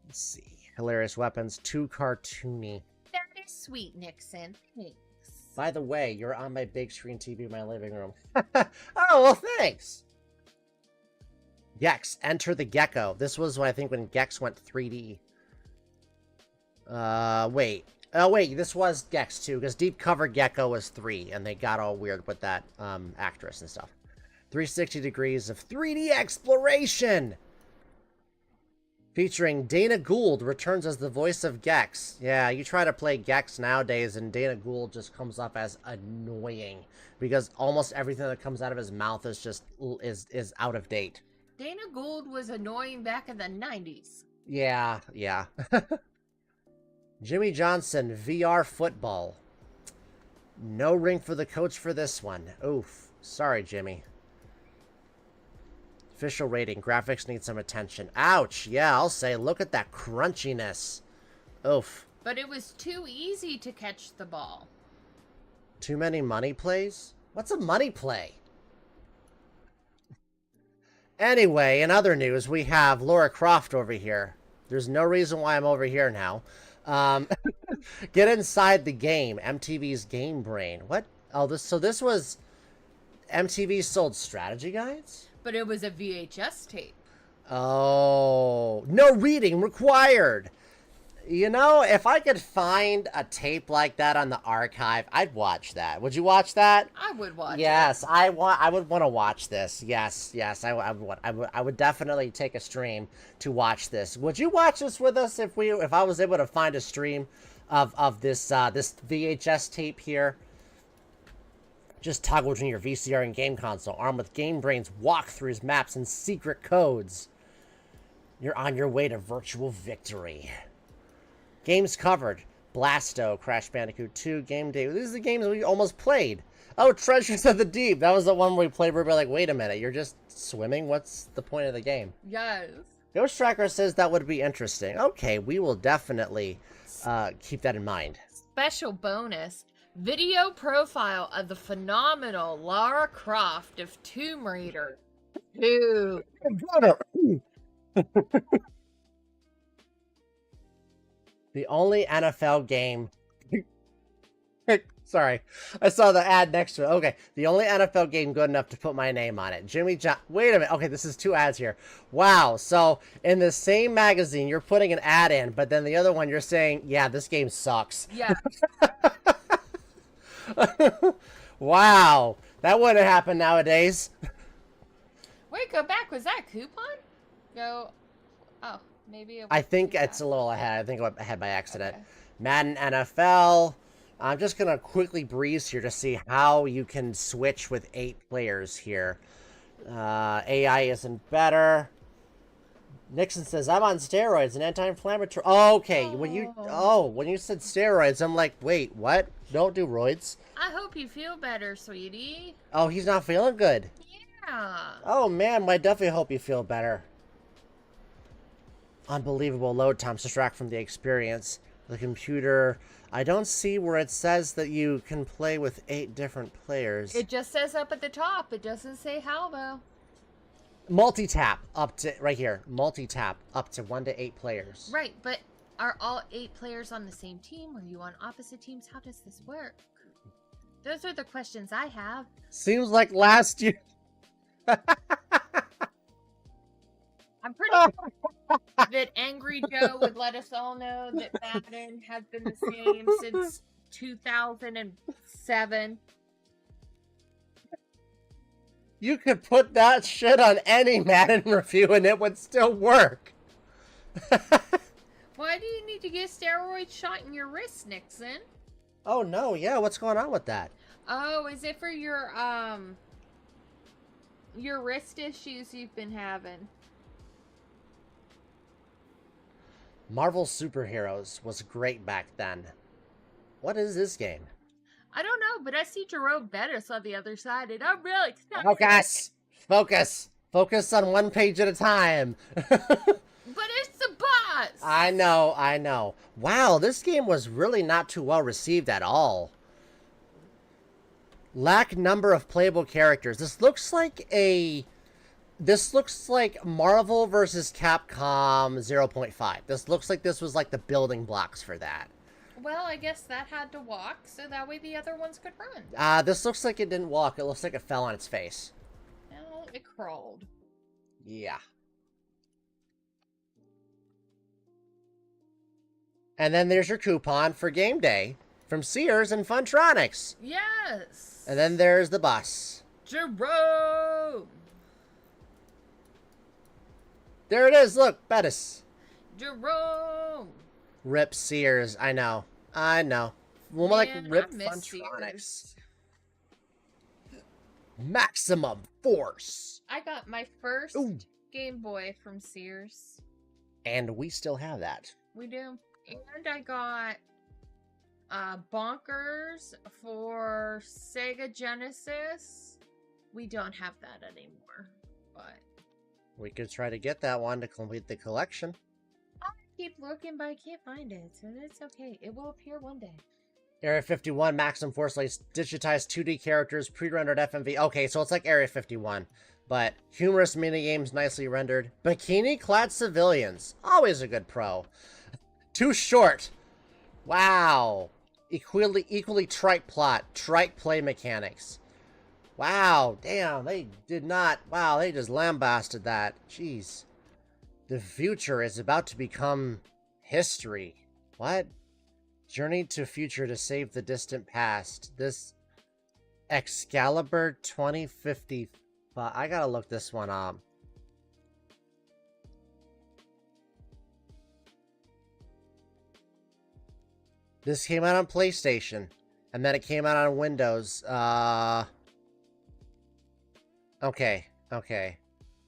Let's see. Hilarious weapons, too cartoony. That is sweet, Nixon. Thanks. By the way, you're on my big screen TV in my living room. Oh, well, thanks. Gex, Enter the Gecko. This was, I think, when Gex went 3D. Wait. Oh, wait, this was Gex, too, because Deep Cover Gecko was 3, and they got all weird with that actress and stuff. 360 degrees of 3D exploration! Featuring Dana Gould returns as the voice of Gex. Yeah, you try to play Gex nowadays and Dana Gould just comes off as annoying because almost everything that comes out of his mouth is just is out of date. Dana Gould was annoying back in the 90s. Yeah. Jimmy Johnson, VR football. No ring for the coach for this one. Oof. Sorry, Jimmy. Official rating. Graphics need some attention. Ouch. Yeah, I'll say. Look at that crunchiness. Oof. But it was too easy to catch the ball. Too many money plays? What's a money play? Anyway, in other news, we have Laura Croft over here. There's no reason why I'm over here now. Get inside the game. MTV's Game Brain. What? Oh, this was... MTV sold strategy guides? But it was a VHS tape. Oh, no reading required. You know, if I could find a tape like that on the archive, I'd watch that. Would you watch that? I would watch it. Yes, I would want to watch this. Yes, I would definitely take a stream to watch this. Would you watch this with us if I was able to find a stream of this this VHS tape here? Just toggle between your VCR and game console, armed with Game Brain's walkthroughs, maps, and secret codes. You're on your way to virtual victory. Games covered. Blasto, Crash Bandicoot 2, Game Day. These are the games we almost played. Oh, Treasures of the Deep. That was the one where we played where we were like, wait a minute, you're just swimming? What's the point of the game? Yes. Ghost Tracker says that would be interesting. Okay, we will definitely keep that in mind. Special bonus. Video profile of the phenomenal Lara Croft of Tomb Raider 2. The only NFL game. Sorry, I saw the ad next to it. Okay, the only NFL game good enough to put my name on it. Jimmy John. Wait a minute. Okay, this is 2 ads here. Wow. So in the same magazine, you're putting an ad in, but then the other one, you're saying, yeah, this game sucks. Yeah. Wow, that wouldn't happen nowadays. Wait, go back. Was that a coupon? Go. Oh, maybe. I think it's a little ahead. I think I went ahead by accident. Okay. Madden NFL. I'm just going to quickly breeze here to see how you can switch with 8 players here. AI isn't better. Nixon says, I'm on steroids, an anti-inflammatory. Oh, okay. When you said steroids, I'm like, wait, what? Don't do roids. I hope you feel better, sweetie. Oh, he's not feeling good. Yeah. Oh, man, I definitely hope you feel better. Unbelievable load times distract from the experience. The computer... I don't see where it says that you can play with 8 different players. It just says up at the top. It doesn't say how, though. Multi-tap up to, right here. Multi-tap up to 1 to 8 players. Right, but are all 8 players on the same team? Are you on opposite teams? How does this work? Those are the questions I have. Seems like last year. I'm pretty sure that Angry Joe would let us all know that Madden has been the same since 2007. You could put that shit on any Madden review and it would still work. Why do you need to get a steroid shot in your wrist, Nixon? Oh no, yeah, what's going on with that? Oh, is it for your wrist issues you've been having? Marvel Superheroes was great back then. What is this game? I don't know, but I see Jerome Bettis on the other side, and I'm really excited. Focus! Focus! Focus on 1 page at a time. But it's the boss! I know, I know. Wow, this game was really not too well received at all. Lack number of playable characters. This looks like Marvel versus Capcom 0.5. This looks like this was like the building blocks for that. Well, I guess that had to walk, so that way the other ones could run. This looks like it didn't walk. It looks like it fell on its face. No, it crawled. Yeah. And then there's your coupon for game day from Sears and Funtronics. Yes. And then there's the bus. Jerome. There it is. Look, Bettis. Jerome. Rip Sears. I know. I know. More like Rip Funtronics. Sears. Maximum Force. I got my first Game Boy from Sears. And we still have that. We do. And I got Bonkers for Sega Genesis. We don't have that anymore, but we could try to get that one to complete the collection. I keep looking, but I can't find it, so it's okay. It will appear one day. Area 51, Maximum Force lets digitized 2D characters, pre-rendered FMV. Okay, so it's like Area 51, but humorous minigames nicely rendered. Bikini-clad civilians. Always a good pro. Too short. Wow. Equally trite plot, trite play mechanics. Wow, damn, they did not. Wow, they just lambasted that. Jeez. The future is about to become history. What? Journey to future to save the distant past. This Excalibur 2050. I gotta look this one up. This came out on PlayStation, and then it came out on Windows. Okay.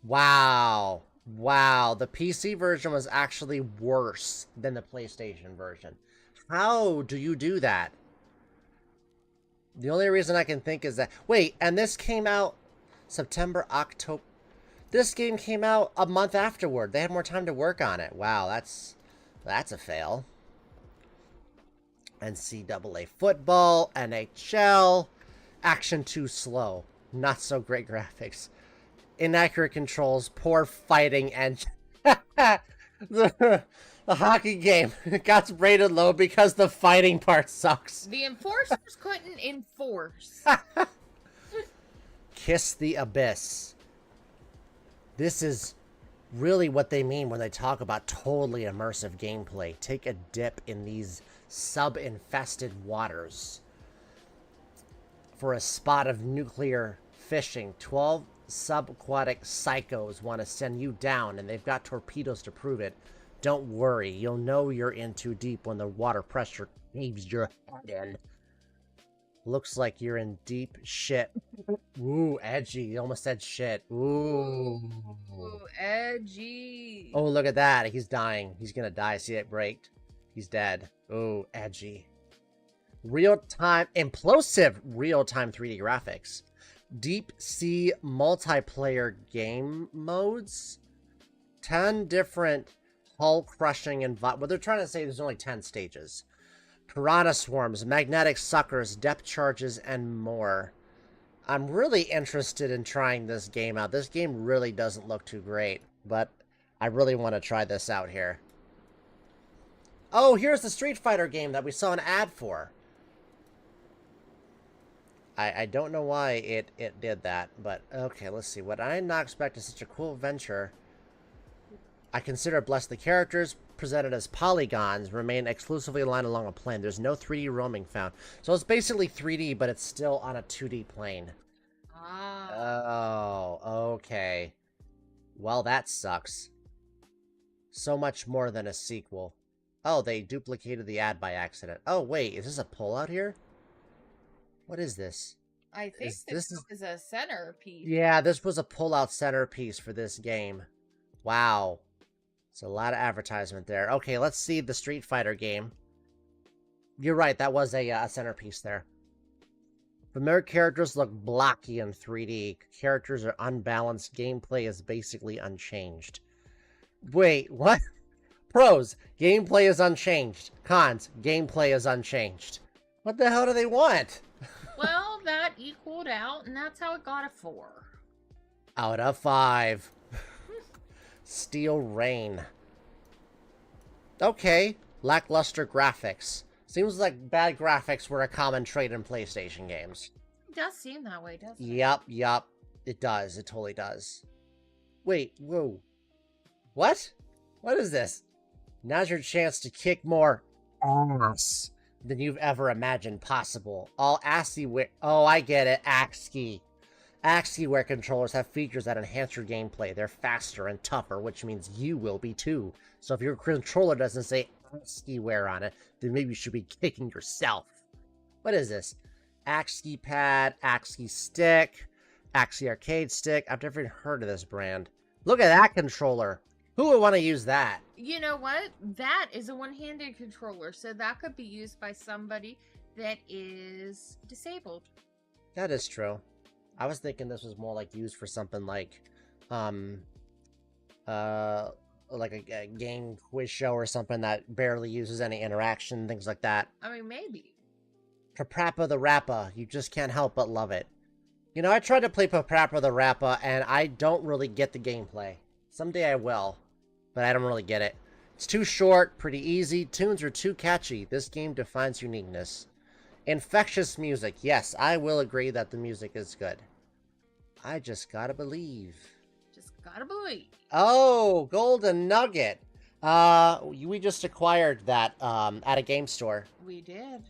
Wow. The PC version was actually worse than the PlayStation version. How do you do that? The only reason I can think is that... Wait, and this came out September, October... This game came out a month afterward. They had more time to work on it. Wow, that's a fail. NCAA football, NHL, action too slow, not so great graphics, inaccurate controls, poor fighting, and the hockey game got rated low because the fighting part sucks. The enforcers couldn't enforce. Kiss the abyss. This is really what they mean when they talk about totally immersive gameplay. Take a dip in these sub-infested waters. For a spot of nuclear fishing, 12 subaquatic psychos want to send you down, and they've got torpedoes to prove it. Don't worry, you'll know you're in too deep when the water pressure caves your head in. Looks like you're in deep shit. Ooh, edgy. You almost said shit. Ooh. Ooh, edgy. Oh, look at that. He's dying. He's gonna die. See it braked? He's dead. Ooh, edgy. Real-time, implosive real-time 3D graphics. Deep sea multiplayer game modes. 10 different hull-crushing and... Well, they're trying to say there's only 10 stages. Piranha swarms, magnetic suckers, depth charges, and more. I'm really interested in trying this game out. This game really doesn't look too great, but I really want to try this out here. Oh, here's the Street Fighter game that we saw an ad for. I don't know why it did that, but okay, let's see. What I did not expect is such a cool venture. I consider blessed. The characters presented as polygons remain exclusively aligned along a plane. There's no 3D roaming found. So it's basically 3D, but it's still on a 2D plane. Ah. Oh, okay. Well, that sucks. So much more than a sequel. Oh, they duplicated the ad by accident. Oh, wait, is this a pullout here? What is this? I think this is a centerpiece. Yeah, this was a pullout centerpiece for this game. Wow. It's a lot of advertisement there. Okay, let's see the Street Fighter game. You're right, that was a centerpiece there. Familiar characters look blocky in 3D. Characters are unbalanced. Gameplay is basically unchanged. Wait, what? Pros, gameplay is unchanged. Cons, gameplay is unchanged. What the hell do they want? Well, that equaled out, and that's how it got a 4. Out of 5. Steel Rain. Okay, lackluster graphics. Seems like bad graphics were a common trait in PlayStation games. It does seem that way, doesn't it? Yup. It does. It totally does. Wait, whoa. What? What is this? Now's your chance to kick more ass than you've ever imagined possible. All ASCII-ware... Oh, I get it. ASCII. ASCII-ware controllers have features that enhance your gameplay. They're faster and tougher, which means you will be too. So if your controller doesn't say ASCII-ware on it, then maybe you should be kicking yourself. What is this? ASCII pad, ASCII stick, ASCII arcade stick. I've never even heard of this brand. Look at that controller. Who would want to use that? You know what? That is a one-handed controller, so that could be used by somebody that is disabled. That is true. I was thinking this was more like used for something like a game quiz show or something that barely uses any interaction, things like that. I mean, maybe. PaRappa the Rapper, you just can't help but love it. You know, I tried to play PaRappa the Rapper, and I don't really get the gameplay. Someday I will, but I don't really get it. It's too short, pretty easy, tunes are too catchy. This game defines uniqueness. Infectious music. Yes, I will agree that the music is good. I just gotta believe. Just gotta believe. Oh, Golden Nugget. We just acquired that at a game store. We did.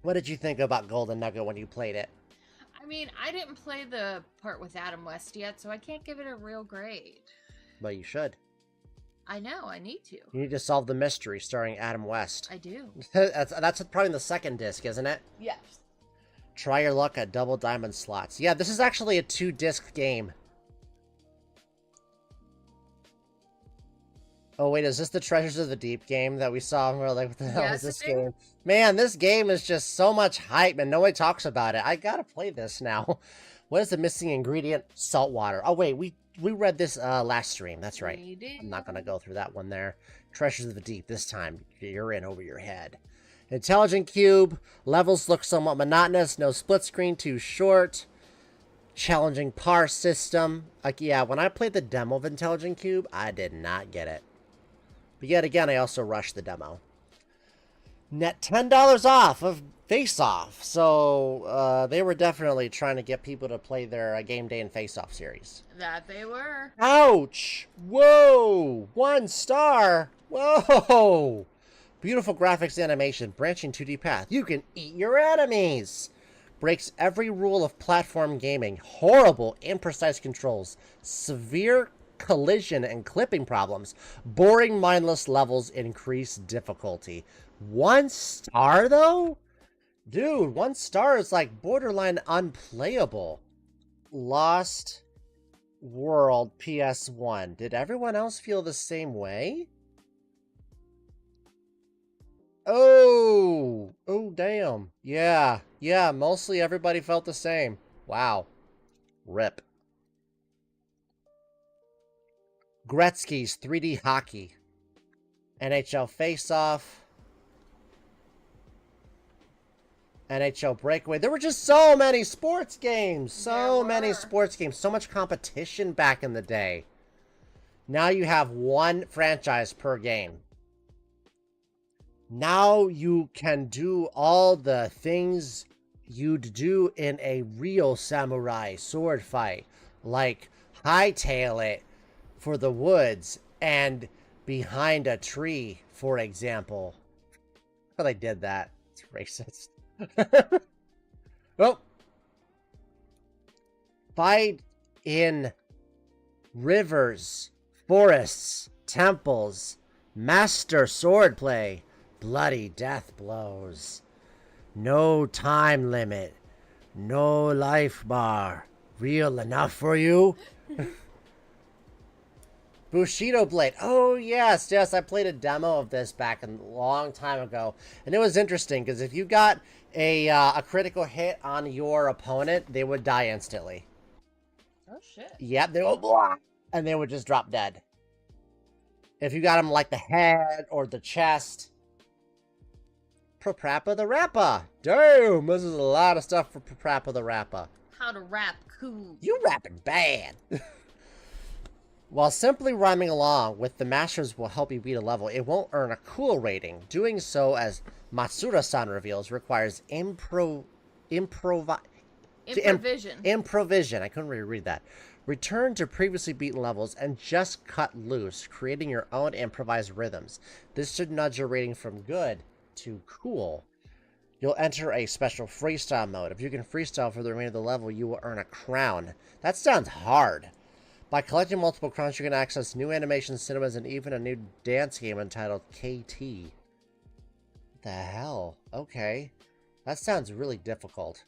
What did you think about Golden Nugget when you played it? I mean, I didn't play the part with Adam West yet, so I can't give it a real grade. But you should. I know, I need to. You need to solve the mystery starring Adam West. I do. That's probably the second disc, isn't it? Yes. Try your luck at double diamond slots. Yeah, this is actually a 2-disc game. Oh, wait, is this the Treasures of the Deep game that we saw? And we're like, what the hell is this game? Man, this game is just so much hype, and nobody talks about it. I gotta play this now. What is the missing ingredient? Salt water. Oh, wait, we read this last stream. That's right. We did. I'm not going to go through that one there. Treasures of the Deep. This time, you're in over your head. Intelligent Cube. Levels look somewhat monotonous. No split screen. Too short. Challenging par system. Yeah, when I played the demo of Intelligent Cube, I did not get it. But yet again, I also rushed the demo. Net $10 off of Face Off. So they were definitely trying to get people to play their Game Day and Face Off series. That they were. Ouch! Whoa! 1 star! Whoa! Beautiful graphics animation, branching 2D path. You can eat your enemies! Breaks every rule of platform gaming. Horrible, imprecise controls. Severe collision and clipping problems. Boring, mindless levels. Increased difficulty. 1 star, though? Dude, 1 star is like borderline unplayable. Lost World PS1. Did everyone else feel the same way? Oh, damn. Yeah, mostly everybody felt the same. Wow. Rip. Gretzky's 3D Hockey. NHL Face-Off. NHL Breakaway. There were just so many sports games. So many sports games. So much competition back in the day. Now you have 1 franchise per game. Now you can do all the things you'd do in a real samurai sword fight. Like hightail it for the woods and behind a tree, for example. But I did that. It's racist. Well, fight in rivers, forests, temples, master swordplay, bloody death blows, no time limit, no life bar. Real enough for you? Bushido Blade. Oh, yes. I played a demo of this back a long time ago. And it was interesting, because if you got a critical hit on your opponent, they would die instantly. Oh, shit. Yep, they would, blah, and they would just drop dead. If you got them, like, the head or the chest. PaRappa the Rapper. Damn, this is a lot of stuff for PaRappa the Rapper. How to rap cool. You rapping bad. While simply rhyming along with the masters will help you beat a level, it won't earn a cool rating. Doing so, as Matsuda-san reveals, requires improvision. Improvision. I couldn't really read that. Return to previously beaten levels and just cut loose, creating your own improvised rhythms. This should nudge your rating from good to cool. You'll enter a special freestyle mode. If you can freestyle for the remainder of the level, you will earn a crown. That sounds hard. By collecting multiple crowns, you can access new animations, cinemas, and even a new dance game entitled KT. What the hell? Okay. That sounds really difficult.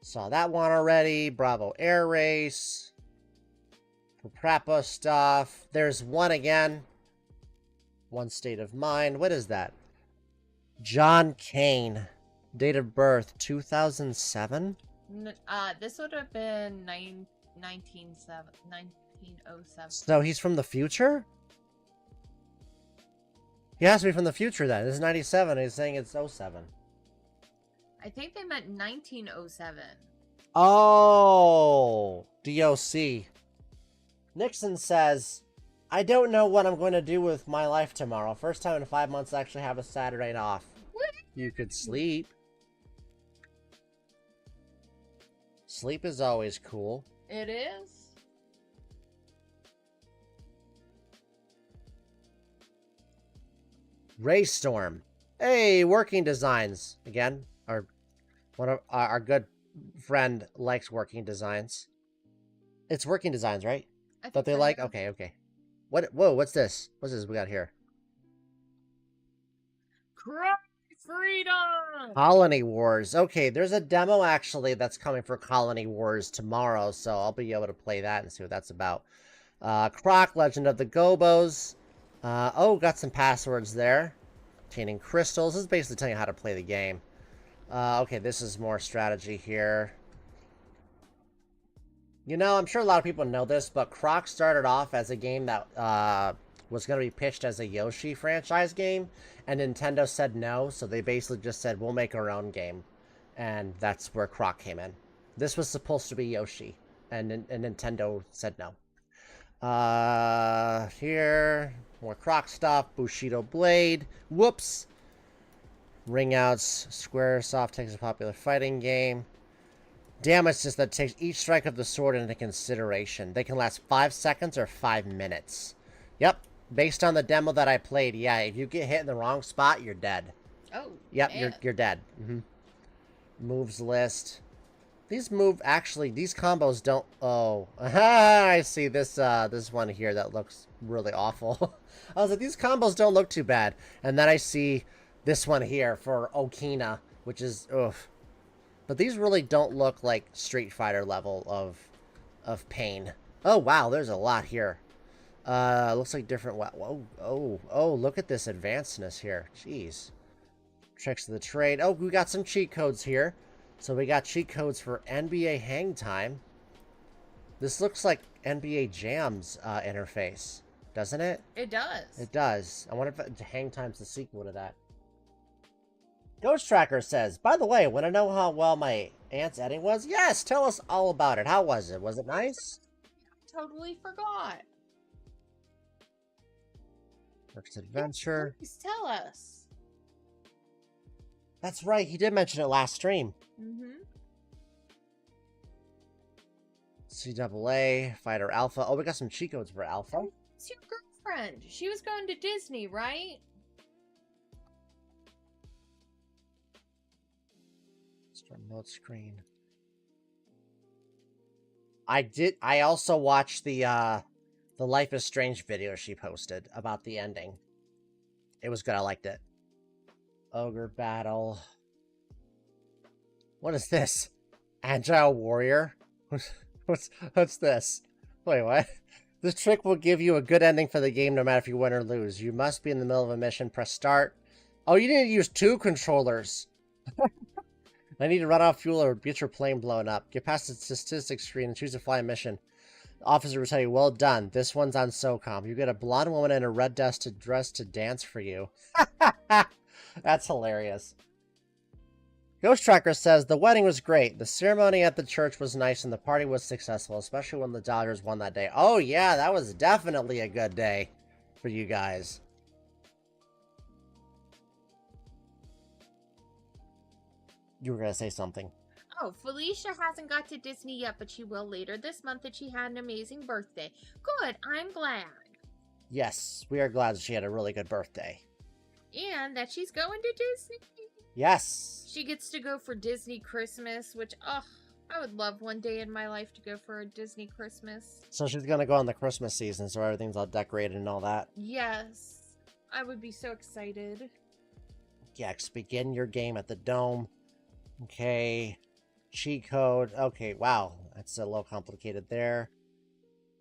Saw that one already. Bravo Air Race. PaRappa stuff. There's one again. One State of Mind. What is that? John Kane. Date of birth, 2007? This would have been 1907. So he's from the future? He has to be from the future then. This is 97. He's saying it's 07. I think they meant 1907. Oh, DOC. Nixon says, I don't know what I'm going to do with my life tomorrow. First time in 5 months I actually have a Saturday off. You could sleep. Sleep is always cool. It is. Raystorm. Hey, working designs. Again, one of our good friend likes working designs. It's working designs, right? That they like? Okay, okay. Whoa, what's this? What's this we got here? Freedom! Colony Wars. Okay, there's a demo actually that's coming for Colony Wars tomorrow, so I'll be able to play that and see what that's about. Croc, Legend of the Gobos. Oh, got some passwords there. Obtaining crystals. This is basically telling you how to play the game. Okay, this is more strategy here. You know, I'm sure a lot of people know this, but Croc started off as a game that was going to be pitched as a Yoshi franchise game, and Nintendo said no, so they basically just said, we'll make our own game. And that's where Croc came in. This was supposed to be Yoshi, and Nintendo said no. Here, more Croc stuff, Bushido Blade, whoops. Ring outs, Squaresoft takes a popular fighting game. Damage is that takes each strike of the sword into consideration. They can last 5 seconds or 5 minutes. Yep, based on the demo that I played, yeah, if you get hit in the wrong spot, you're dead. Oh, yep, man. you're dead. Moves list. These combos don't. Oh, I see this one here that looks really awful. I was like, these combos don't look too bad, and then I see this one here for Okina, which is oof. But these really don't look like Street Fighter level of pain. Oh wow, there's a lot here. Looks like different. Oh, look at this advancedness here. Jeez. Tricks of the trade. Oh, we got some cheat codes here. So we got cheat codes for NBA Hang Time. This looks like NBA Jam's interface, doesn't it? It does. It does. I wonder if Hang Time's the sequel to that. Ghost Tracker says, by the way, want to know how well my aunt's editing was? Yes, tell us all about it. How was it? Was it nice? Totally forgot. Works Adventure. Please tell us. That's right. He did mention it last stream. CAA, Fighter Alpha. Oh, we got some cheat codes for Alpha. It's your girlfriend. She was going to Disney, right? Remote screen. I also watched the Life is Strange video she posted about the ending. It was good. I liked it. Ogre battle. What is this? Agile warrior? What's this? Wait, what? This trick will give you a good ending for the game no matter if you win or lose. You must be in the middle of a mission. Press start. Oh, you need to use 2 controllers. I need to run out of fuel or get your plane blown up. Get past the statistics screen and choose a fly mission. The officer will tell you, well done. This one's on SOCOM. You get a blonde woman in a red dress to dance for you. That's hilarious. Ghost Tracker says, the wedding was great. The ceremony at the church was nice and the party was successful, especially when the Dodgers won that day. Oh yeah, that was definitely a good day for you guys. You were going to say something. Oh, Felicia hasn't got to Disney yet, but she will later this month, and she had an amazing birthday. Good, I'm glad. Yes, we are glad she had a really good birthday. And that she's going to Disney. Yes. She gets to go for Disney Christmas, which, I would love one day in my life to go for a Disney Christmas. So she's going to go on the Christmas season, so everything's all decorated and all that. Yes. I would be so excited. Gex, begin your game at the Dome. Okay. Cheat code. Okay, wow. That's a little complicated there.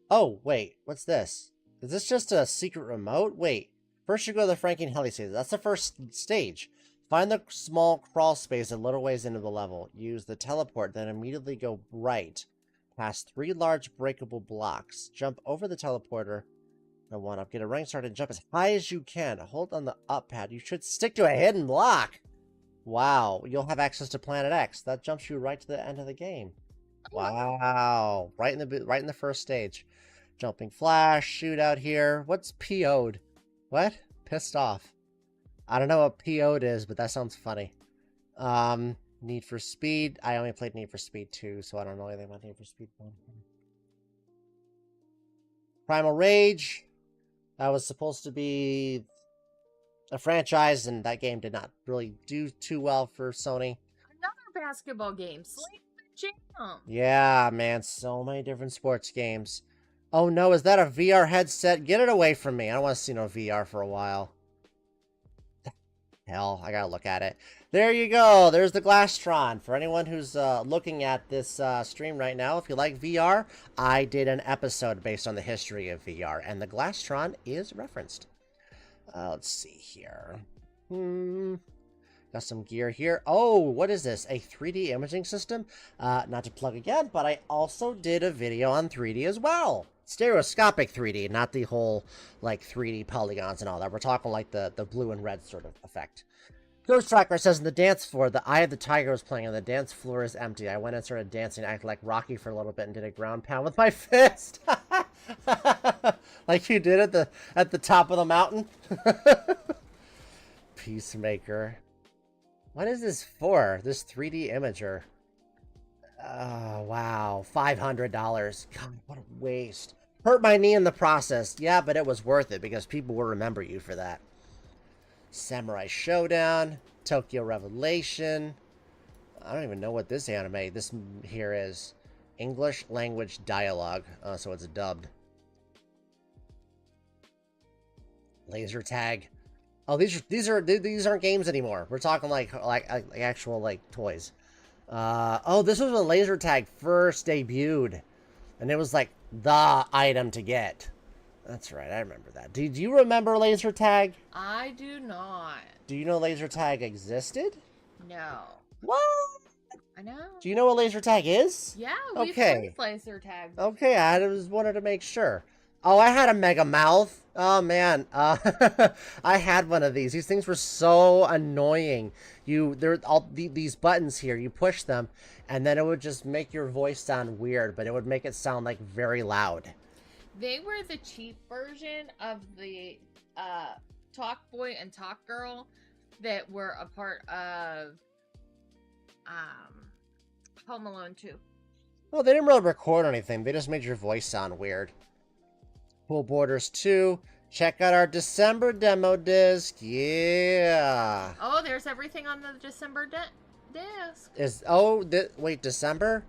Oh, wait. What's this? Is this just a secret remote? Wait. First you go to the Frankie and Heli stage. That's the first stage. Find the small crawl space a little ways into the level. Use the teleport, then immediately go right. Past 3 large breakable blocks. Jump over the teleporter. And 1 up. Get a running start and jump as high as you can. Hold on the up pad. You should stick to a hidden block. Wow. You'll have access to Planet X. That jumps you right to the end of the game. Wow. Right in the first stage. Jumping flash. Shootout here. What's PO'd? What? Pissed off. I don't know what PO'd is, but that sounds funny. Need for Speed. I only played Need for Speed 2, so I don't know anything about Need for Speed 1. Primal Rage. That was supposed to be a franchise, and that game did not really do too well for Sony. Another basketball game. Slay the Jam. Yeah, man. So many different sports games. Oh no, is that a VR headset? Get it away from me. I don't want to see no VR for a while. Hell, I gotta look at it. There you go. There's the Glastron. For anyone who's looking at this stream right now, if you like VR, I did an episode based on the history of VR, and the Glastron is referenced. Let's see here. Got some gear here. Oh, what is this? A 3D imaging system? Not to plug again, but I also did a video on 3D as well. Stereoscopic 3D, not the whole, like, 3D polygons and all that. We're talking like the blue and red sort of effect. Ghost Tracker says, in the dance floor, the Eye of the Tiger was playing and the dance floor is empty. I went and started dancing, acted like Rocky for a little bit and did a ground pound with my fist. Like you did at the top of the mountain. Peacemaker. What is this for? This 3D imager. Oh, wow. $500. God, what a waste. Hurt my knee in the process. Yeah, but it was worth it because people will remember you for that. Samurai Showdown. Tokyo Revelation. I don't even know what this anime this here is. English language dialogue. So it's dubbed. Laser tag. Oh, these aren't games anymore. We're talking like actual like toys. Oh, this was when laser tag first debuted, and it was like the item to get. That's right, I remember that. Do you remember laser tag? I do not. Do you know laser tag existed? No. What? I know. Do you know what laser tag is? Yeah, we've Okay. played laser tag. Okay, I just wanted to make sure. Oh, I had a mega mouth. Oh man, I had one of these. These things were so annoying. There all these buttons here. You push them, and then it would just make your voice sound weird, but it would make it sound like very loud. They were the cheap version of the Talk Boy and Talk Girl that were a part of Home Alone 2. Well, they didn't really record anything. They just made your voice sound weird. Cool Borders 2. Check out our December demo disc. Yeah. Oh, there's everything on the December disc. Wait, December?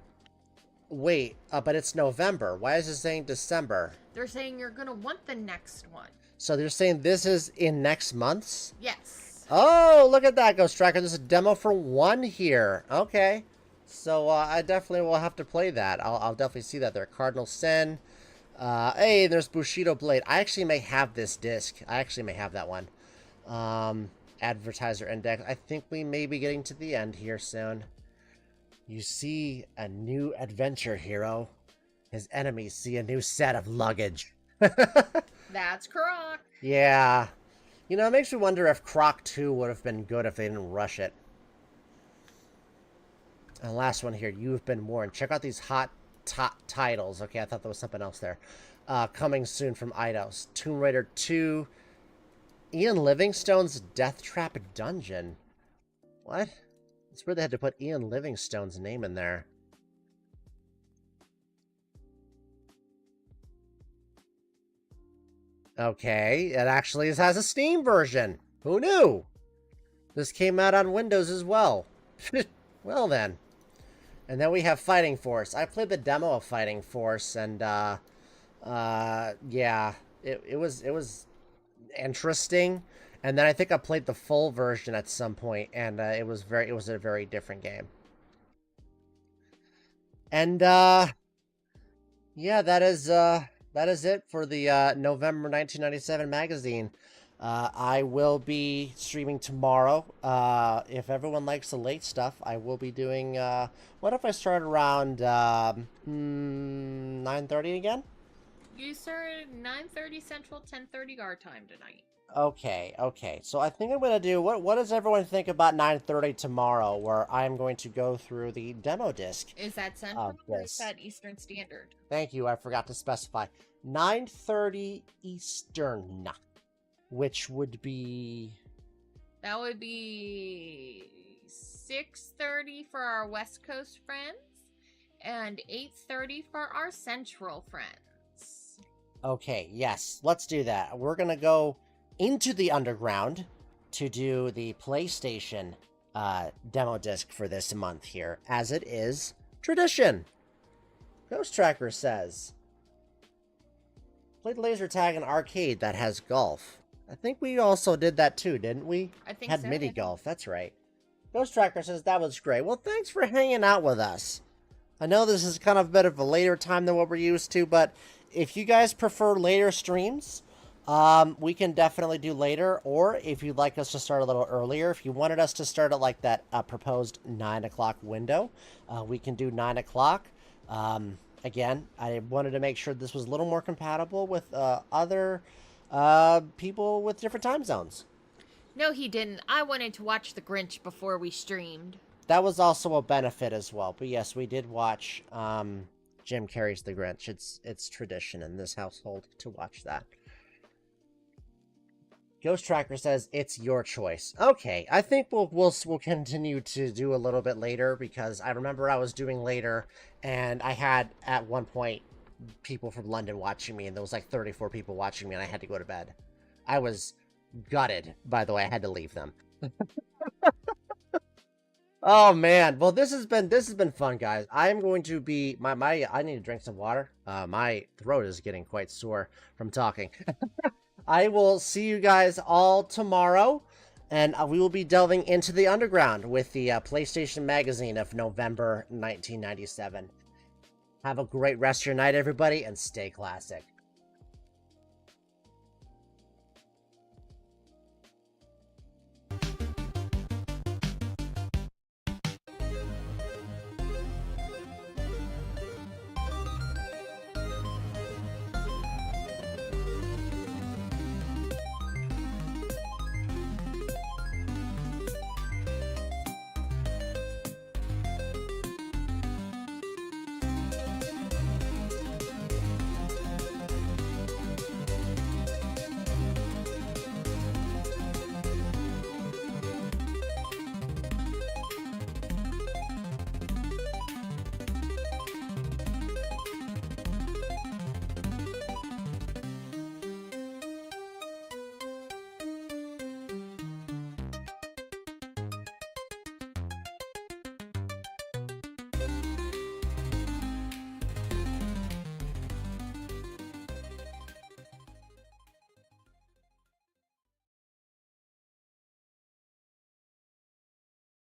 Wait, but it's November. Why is it saying December? They're saying you're gonna want the next one. So they're saying this is in next month's? Yes. Oh, look at that, Ghost Tracker. There's a demo for 1 here. Okay. So I definitely will have to play that. I'll definitely see that there. Cardinal Sin. Hey, there's Bushido Blade. I actually may have this disc. I actually may have that one. Advertiser Index. I think we may be getting to the end here soon. You see a new adventure hero. His enemies see a new set of luggage. That's Croc. Yeah. You know, it makes me wonder if Croc 2 would have been good if they didn't rush it. And last one here. You've been warned. Check out these hot titles. Okay, I thought there was something else there. Coming soon from Eidos. Tomb Raider 2. Ian Livingstone's Death Trap Dungeon. What? It's weird they had to put Ian Livingstone's name in there. Okay, it actually has a Steam version. Who knew? This came out on Windows as well. Well then. And then we have Fighting Force. I played the demo of Fighting Force, and yeah, it was interesting. And then I think I played the full version at some point, and it was a very different game. And yeah, that is it for the November 1997 magazine. I will be streaming tomorrow. If everyone likes the late stuff, I will be doing, what if I start around 9:30 again? You started 9:30 Central, 10:30 our time tonight. Okay. So I think I'm going to do, what does everyone think about 9:30 tomorrow, where I'm going to go through the demo disc? Is that Central or is that Eastern Standard? Thank you, I forgot to specify. 9:30 Eastern, which would be... That would be 6:30 for our West Coast friends and 8:30 for our Central friends. Okay, yes, let's do that. We're going to go into the underground to do the PlayStation demo disc for this month here, as it is tradition. Ghost Tracker says, played laser tag in arcade that has golf. I think we also did that too, didn't we? I think had so, mini yeah. golf, that's right. Ghost Tracker says that was great. Well, thanks for hanging out with us. I know this is kind of a bit of a later time than what we're used to, but if you guys prefer later streams, We can definitely do later, or if you'd like us to start a little earlier, if you wanted us to start at like that proposed 9 o'clock window, we can do 9 o'clock. Again, I wanted to make sure this was a little more compatible with other people with different time zones. No, he didn't. I wanted to watch The Grinch before we streamed. That was also a benefit as well. But yes, we did watch Jim Carrey's The Grinch. It's tradition in this household to watch that. Ghost Tracker says it's your choice. Okay, I think we'll continue to do a little bit later, because I remember I was doing later, and I had at one point people from London watching me, and there was like 34 people watching me, and I had to go to bed. I was gutted, by the way. I had to leave them. Oh man, well this has been fun, guys. I'm going to be I need to drink some water. My throat is getting quite sore from talking. I will see you guys all tomorrow, and we will be delving into the underground with the PlayStation Magazine of November 1997. Have a great rest of your night, everybody, and stay classic.